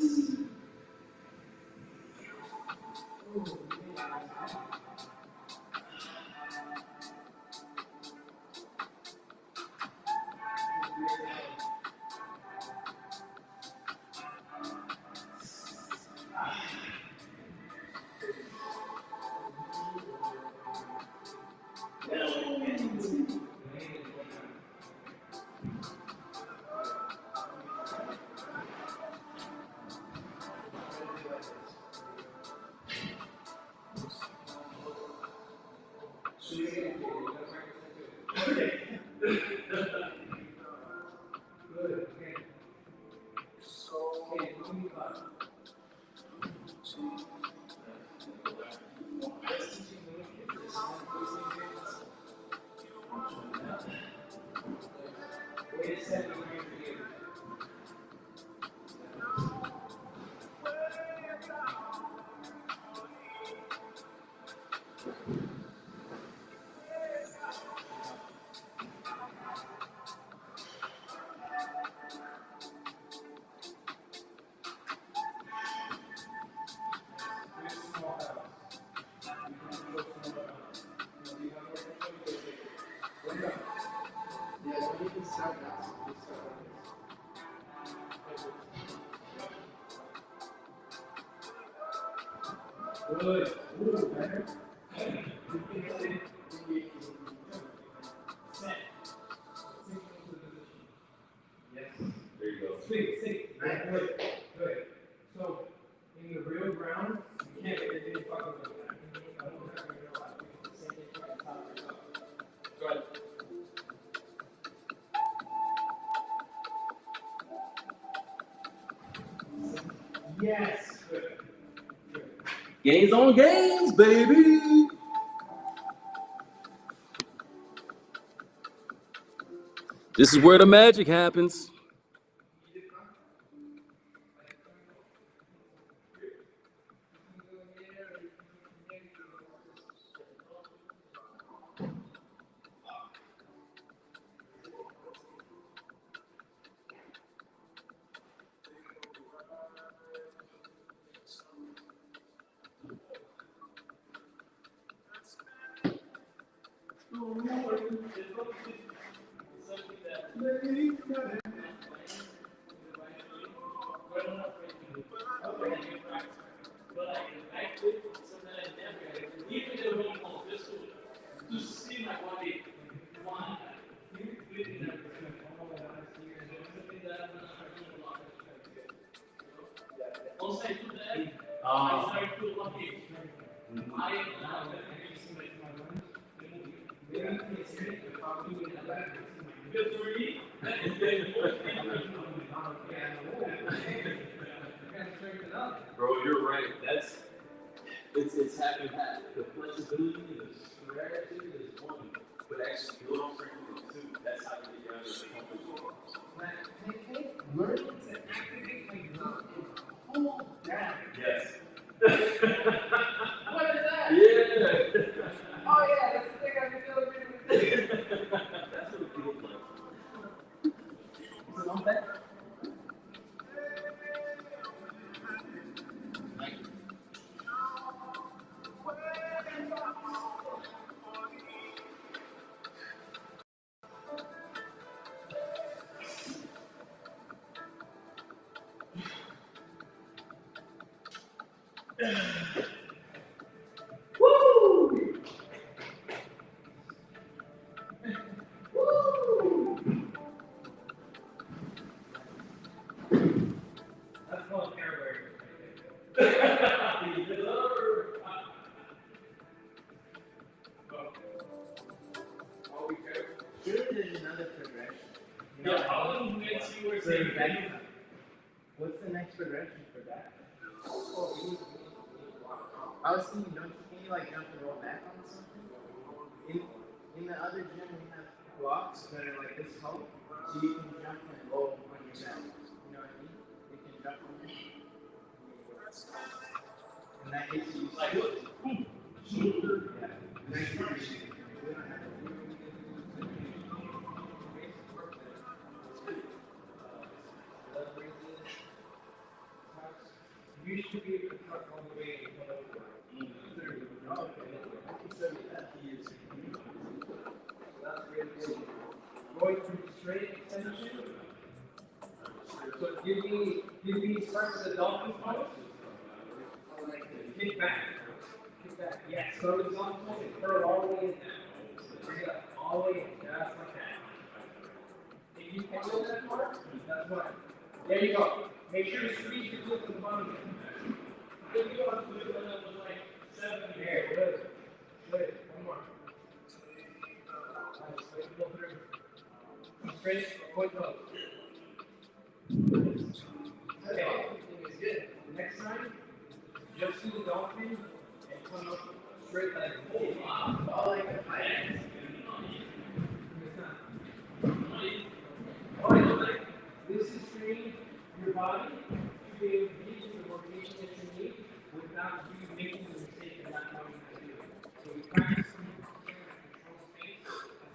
Good. Ooh, better. Yes. There you go. Sweet. Good. So, in the real ground, you can't get any fucking with that. I don't have to realize the same thing you can tell yourself. Go ahead. Yes. Good. Gains on gains, baby. This is where the magic happens. Once I do that, I start to look it. I am not going Bro, you're right. It's half and half. The flexibility, the severity is one, but actually the long strength is two. That's how you get down to the comfort zone. Learning to activate my nerve is whole damn. Yes. What is that? Yeah. Oh yeah, that's the thing I've been doing. That's what it feels like. Is it on that? That's called airway. Surely there's another progression. Yeah, how long makes you were saying that? What's the next progression for that? I was thinking, can you like jump and roll back on something? In the other gym, we have blocks that are like this tall, so you can jump and roll on your back. You know what I mean? You can jump on it. And that gets you Like what? Going from straight extension. So give me start with the dolphin pose. Kick back. Kick back. Yeah, start with the dolphin pose and curl all the way in. Bring it up all the way in. Just like that. If you can go that far, that's fine. There you go. Make sure you squeeze your glute at the bottom. If you want to do it like 7 here. Good. Good. One more. Nice. Let's go through. Straight, point pose. Okay, everything is good. Next time, just do the dolphin and come up straight like, oh wow, all like a flag. Alright, like, this is training your body to be able to give you the rotation that you need without you making the mistake of not knowing how to do it. So we practice control space,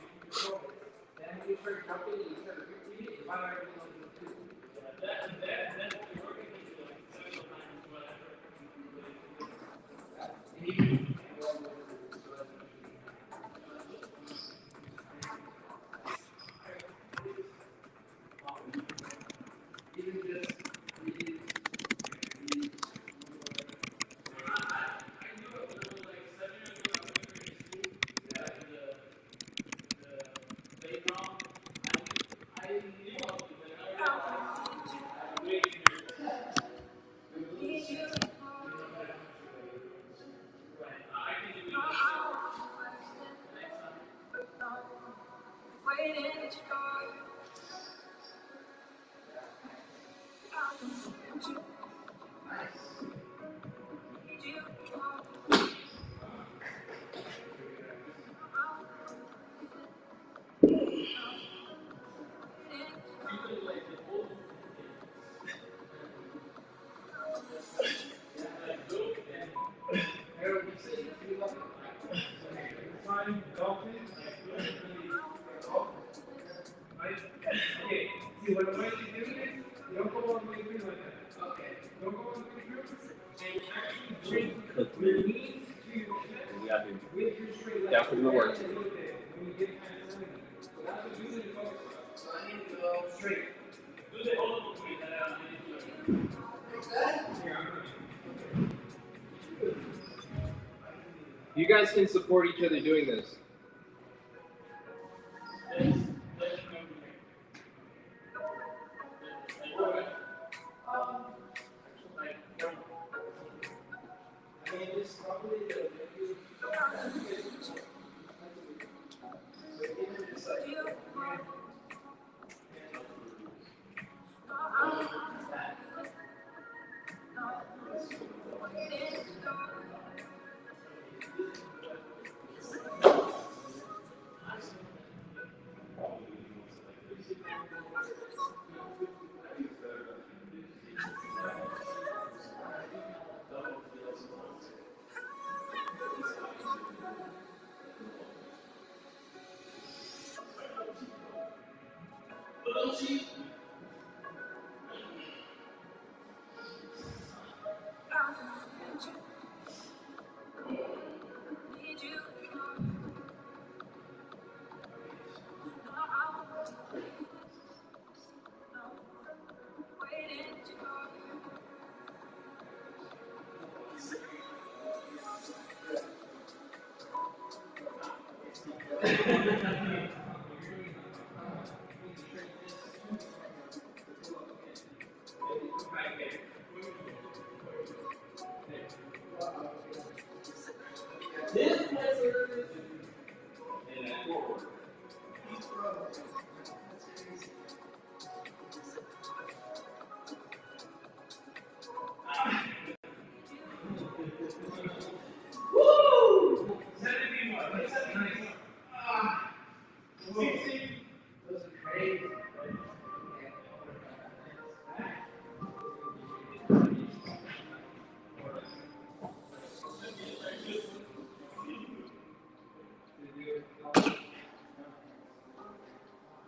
you control it. Then when you start jumping and you start repeating it, why are you going to do it? See, what I want you to do is, don't go all the way through like that. Okay. Don't go all the way through. And actually bring your knees to your chest with your straight leg. That's what it works. When you get kind of turning. So that's what you need to focus on. So I need to go straight. Do the whole movement that I'm doing. You guys can support each other doing this.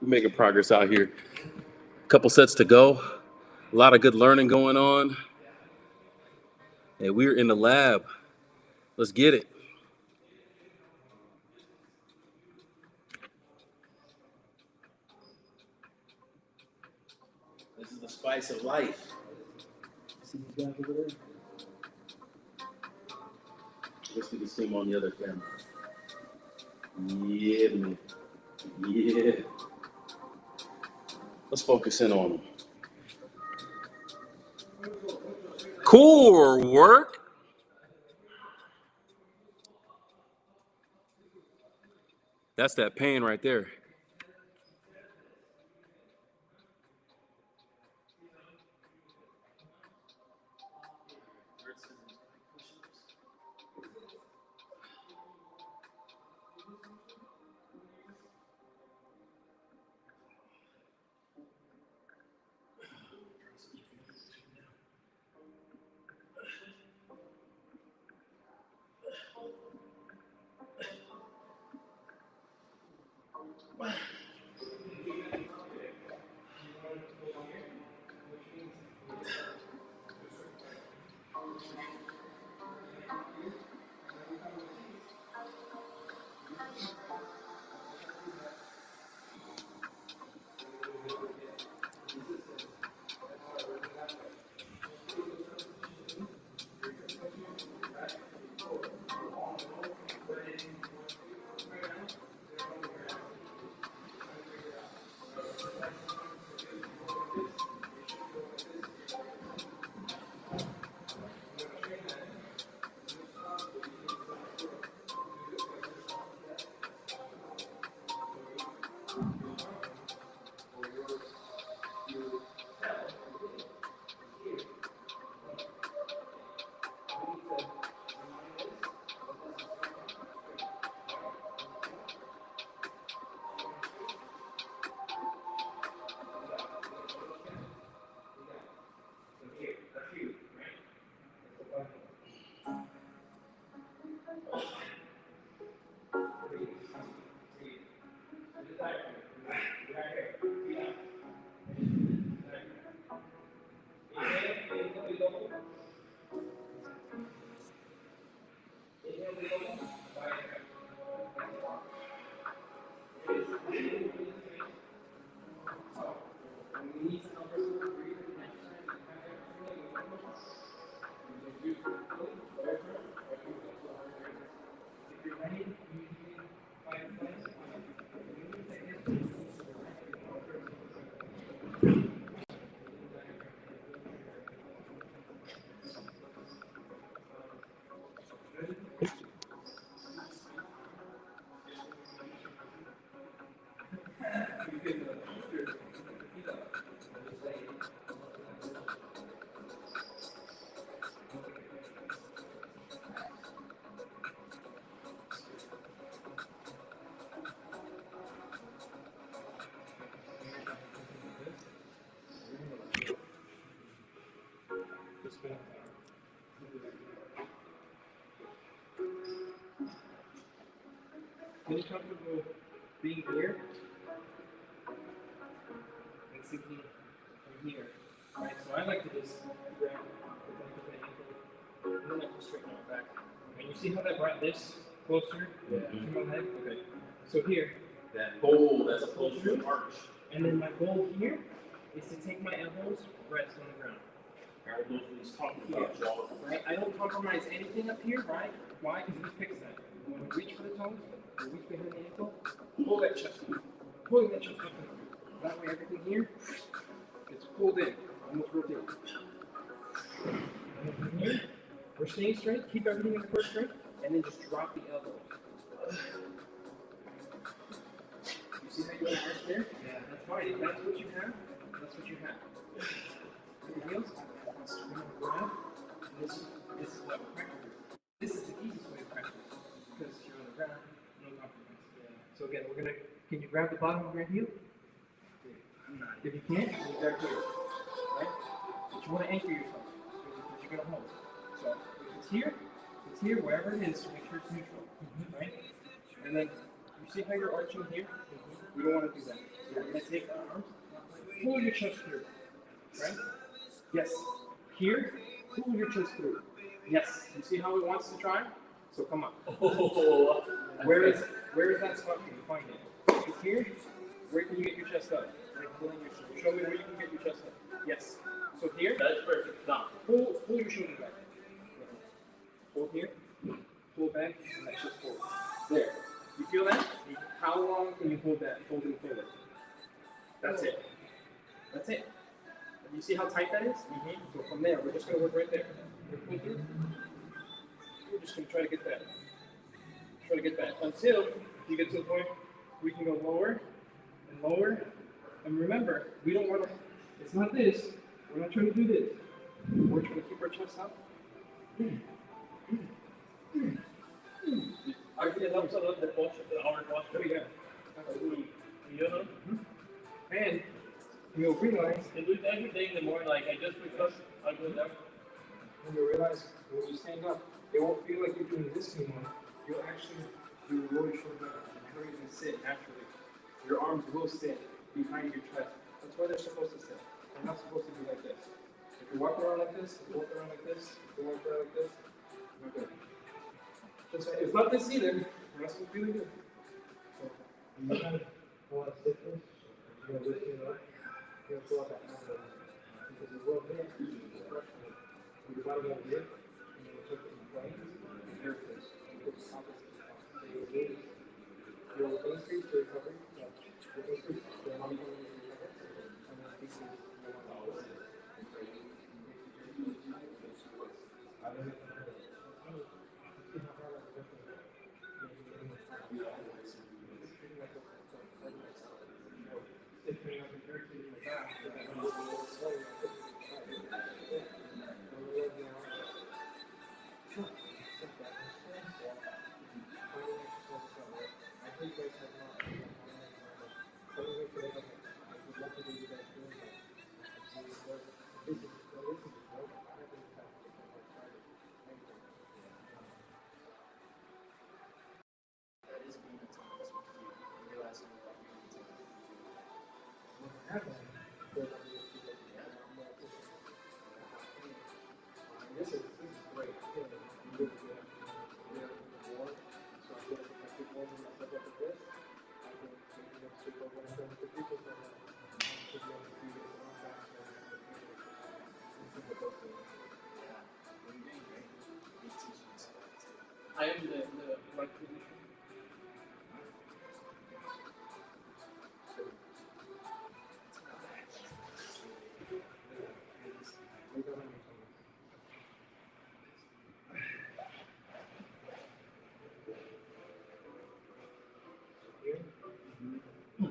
We're making progress out here. A couple sets to go. A lot of good learning going on. And we're in the lab. Let's get it. spice of life. See these guys over there? I guess we can see them on the other camera. Yeah, man. Yeah. Let's focus in on them. Core work. That's that pain right there. Feel comfortable being here and sinking from here. Right? So I like to just grab the back of the ankle and then I can straighten my back. And you see how that brought this closer to my leg? Okay. So here, That goal that's opposed to an arch. and then my goal here is to take my elbows, rest on the ground. Alright, those are these talking about, y'all. Right? I don't compromise anything up here, right? Why? Because we fix that. When we reach for the toes, we reach behind the ankle, pull that chest up. Pulling that chest up and through. That way everything here gets pulled in, almost rotated. And then from here, we're staying straight, keep everything in the core straight, and then just drop the elbows. You see how you got arch there? Yeah, that's fine. If that's what you have, that's what you have. Anything else? We're going to grab. This is what we're practicing. This is the easiest way to practice because you're on the ground, no compromise. Yeah. So again, we're gonna. Can you grab the bottom of your heel? If you can't, you grab here, right? But you want to anchor yourself because you're gonna hold. So if it's here, wherever it is, make sure it's neutral, right? And then you see how you're arching here? We don't want to do that. So you're gonna take our arms, pull your chest through, right? Yes. Here, pull your chest through. Yes. You see how it wants to try? So come on. Where is that spot? Can you find it? If it's here, where can you get your chest up? like pulling your shoulder. Show me where you can get your chest up. Yes. So here, That's perfect. Now, pull your shoulder back. Pull here, pull back, and that's just forward. There. You feel that? How long can you hold that? Holding forward. That's it. That's it. You see how tight that is? So from there, we're just going to work right there. We're just going to try to get that. Try to get that until you get to the point we can go lower and lower. And remember, we don't want to, it's not this. We're not trying to do this. We're trying to keep our chest up. I think it helps a lot the posture, our posture. Oh, yeah. Absolutely. You know? And you'll realize I do it every day in the morning. Like I just wake up, I go down. when you realize when you stand up, it won't feel like you're doing this anymore. You'll actually do lower shoulder and how you can sit naturally. Your arms will sit behind your chest. That's why they're supposed to sit. They're not supposed to be like this. If you walk around like this, if you walk around like this, if you walk around like this, not good. Just, it's not this either. We're not supposed to be like this. So, You gotta pull out stiffness, you gotta lift it up, you gotta pull out that hand. Because the world there, with your body gotta lift, and then you take it in place, and there it is. And it's opposite. So you'll increase your recovery, you'll increase the amount of recovery, and then decrease the amount of recovery. I don't know. That is being autonomous with you, realizing that you're autonomous. This is great. You know, you live in war, so I feel like if I keep holding myself up with this, I can maybe next week over and done with the people so that I should be able to do this on back and see what those do. Yeah, when you're doing great, it teaches you to that too. I am the right position. We don't have any here, like this.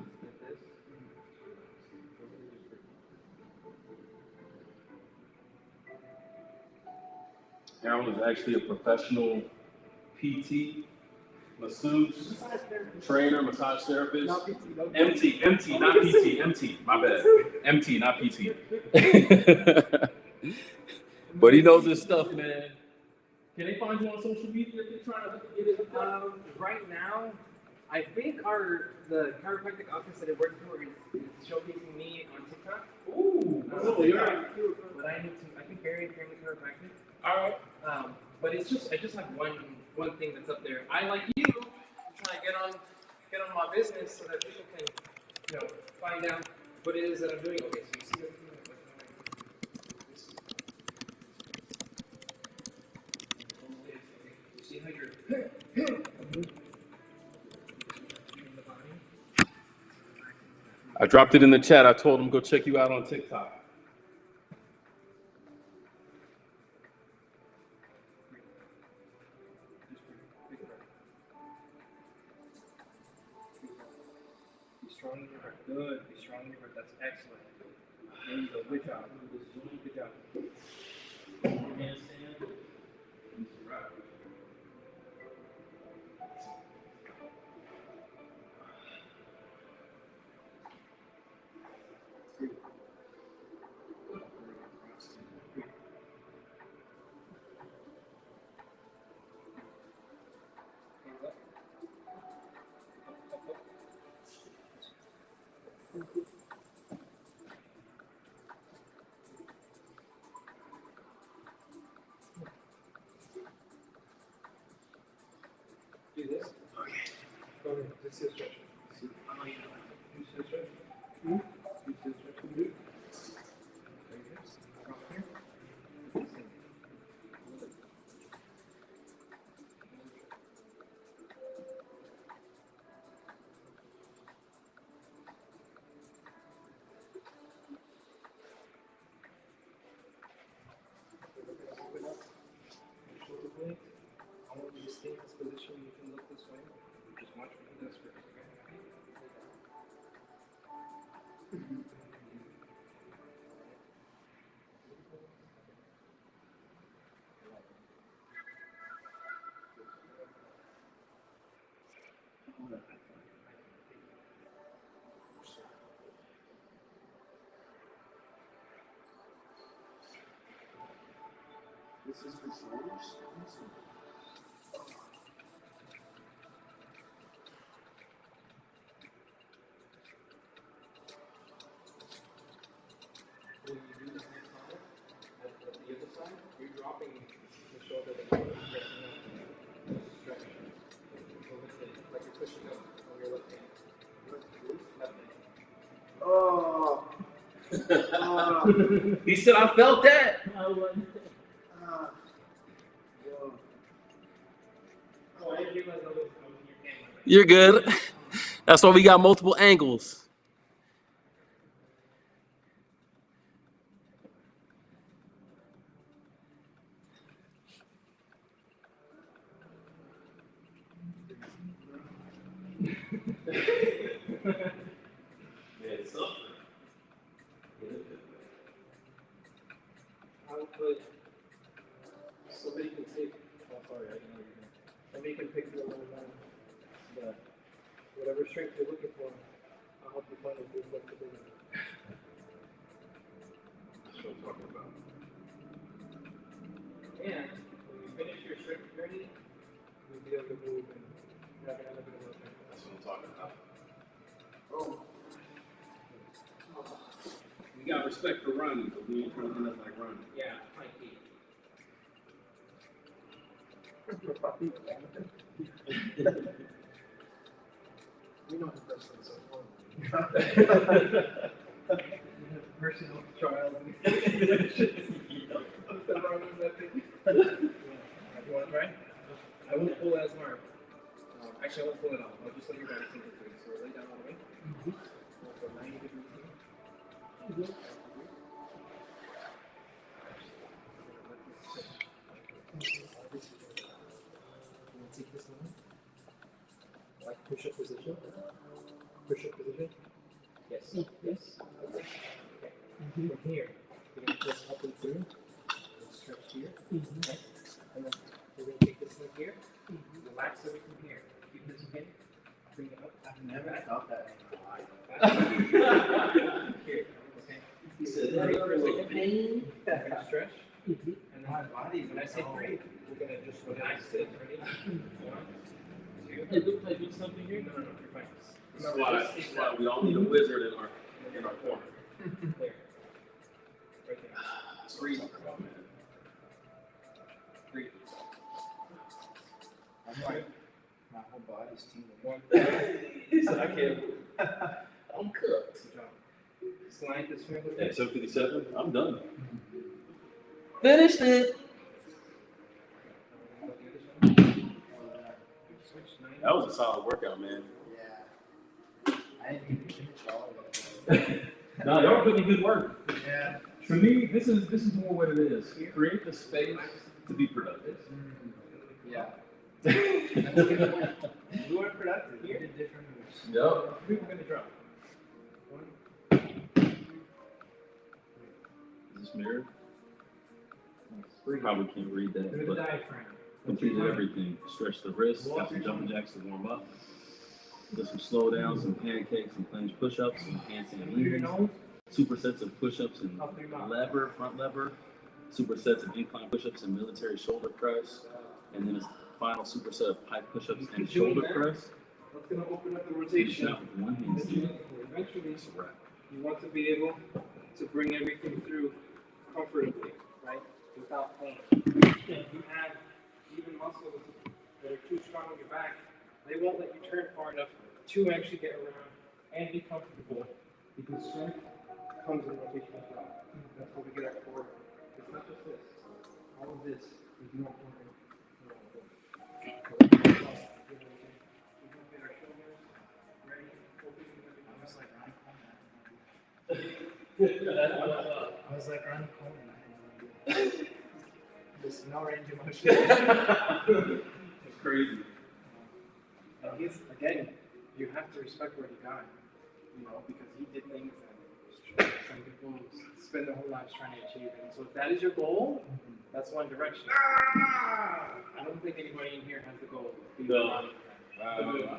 Harold is actually a professional PT, masseuse, trainer, massage therapist. not PT, no. MT, not PT, MT, my bad. MT, not PT. But he knows his stuff, man. Can they find you on social media if they're trying to get it? Right now, I think the chiropractic office that I work for is showcasing me on TikTok. Ooh, But I think Barry and Family Chiropractic. Alright. But it's just I just have one thing that's up there. I like you trying to get on my business so that people can find out what it is that I'm doing. Okay, so you see everything you see how you're in the body. I dropped it in the chat. I told him go check you out on TikTok. Be strong in your heart. Good. Be strong in your heart. That's excellent. There you go. Good job. Good job. Handstand. Do this. Okay. Go ahead. This is stretch. I know you know. You see the stretch? I want you to stay in this position. You can look this way. Just watch what he does first, okay? This is for shoulders. When you do this next time, at the other side, you're dropping the shoulder that you're stretching up. Stretch. So lift it, like you're pushing up on your left hand. Left hand. He said, I felt that. Oh, I didn't realize I was in your camera. You're good. That's why we got multiple angles. I'll put, somebody can take, oh sorry, I didn't know you were going. Somebody can pick the little the whatever strength you're looking for, I'll help you find a good flexibility. That's what I'm talking about. And when you finish your strength journey, you'll be able to move and have another bit of motion. That's what I'm talking about. We got respect for running, but we ain't trying to do nothing like running. Yeah, high feet. We know the person, so personal trials. Nothing wrong with that thing. You want to try? I won't pull as hard. Actually, I won't pull it off. I'll just let your body sink into it. So lay down all the way. For 90 degrees here. Take this one. Like push-up position. Push-up position. Yes. Yes. Okay. From here, you're going to press up and through. And stretch here. Okay. And then we're going to take this one here. Relax everything here. Keep this in. Bring it up. I've never felt that in my life. Here. Okay. He said, Ready for a second? We're going to stretch. And then my body, when I say three, we're going to just relax it. Ready? 1, 2. I do something here. No, you're fine. That's why we all need a wizard in our corner. There. Right there. Breathe. Breathe. I'm like, my whole body's tingling. 1. He said, I can't. I'm cooked. Good job. Slide this way a little At bit. 7:57, I'm done. Finished it. Switch 90. That was a solid workout, man. Yeah. I didn't even finish all of it. No, y'all putting in good work. Yeah. For me, this is more what it is. Create the space to be productive. Yeah. That's a good point. You were productive. You did different moves. Yep. We were going to drop. 1. Is this mirrored? Probably can't read Through that, the but diaphragm. completed everything. Stretch the wrists, got some jumping jacks to warm up. Did some slow down, some pancakes, some plunge push-ups, some handstand Through your leans, nose. supersets of push-ups and Up through your mouth. lever, front lever, supersets of incline push-ups and military shoulder press, and then a final superset of pike push-ups and shoulder press. That's going to open up the Finish rotation. out with one handstand. Eventually, That's a wrap. you want to be able to bring everything through comfortably, right? Without pain. If you have even muscles that are too strong on your back, they won't let you turn far enough to actually get around and be comfortable Because strength comes in rotation as well. That's where we get our core. It's not just this. All of this is more important than all of this. So we don't get our shoulders ready, focusing everything. I was like Ronnie Coleman. That's what's up. I was like Ronnie Coleman. There's no range of motion. It's crazy. And he's, again, you have to respect where he got, you know, because he did things that some people spend their whole lives trying to achieve. And so if that is your goal, that's one direction. I don't think anybody in here has the goal of being No. Ronnie. You know,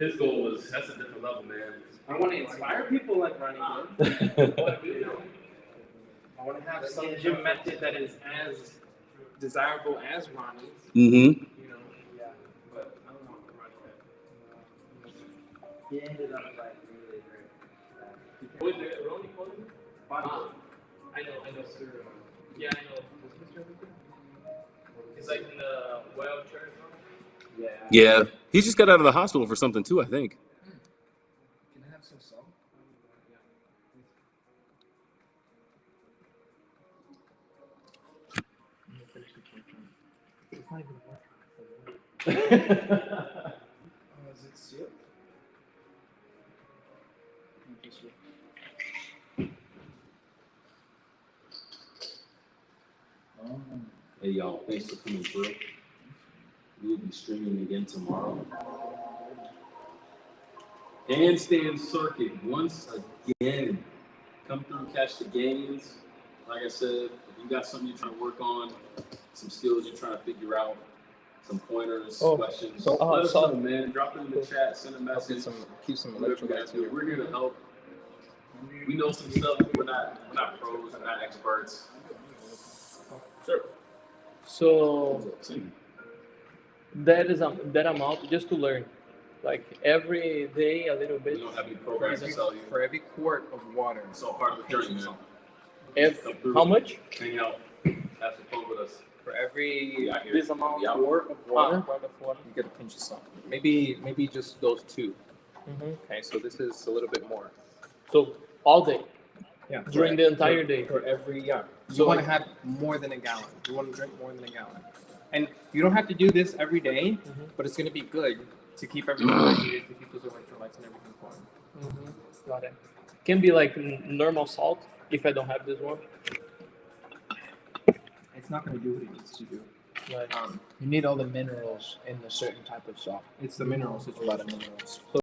His goal was, that's a different level, man. I want to inspire people like Ronnie did. You know, I want to have some gym method that is as desirable as Ronnie's. Mm-hmm. You know, yeah, but I don't want to run that. He ended up like really great. Was it Ronnie Coleman? Bodybuilding. I know. Mr. Yeah, I know. He's like in the wheelchair or something. Yeah. Yeah, he just got out of the hospital for something too, I think. Can I have some salt? It's not even working. Oh, is it sealed? Oh. Hey y'all, thanks for coming through. We'll be streaming again tomorrow. Handstand circuit once again. Come through, catch the gains. Like I said, if you got something you're trying to work on, some skills you're trying to figure out, some pointers, questions, let us know, man. Drop it in the chat, send a message. Keep some Whatever you guys do. We're here to help. We know some stuff. We're not pros. We're not experts. Sure. So that is that amount just to learn, like every day a little bit. We don't have any programs to sell you. For every quart of water. It's all part of the journey, man. How much? Hang out. Have some fun with us. For every We out here. This amount. We out. quart of water, Quart of water. you get a pinch of salt. Maybe just those two. Mhm. Okay, so this is a little bit more. So all day Yeah. during the entire day. For every So you want like- to have more than a gallon. You want to drink more than a gallon. And you don't have to do this every day, but it's going to be good to keep everything hydrated, to keep those electrolytes and everything flowing. Got it. Can be like normal salt if I don't have this one. It's not going to do what it needs to do. Like, You need all the minerals in a certain type of salt. It's the minerals. It's a lot of minerals.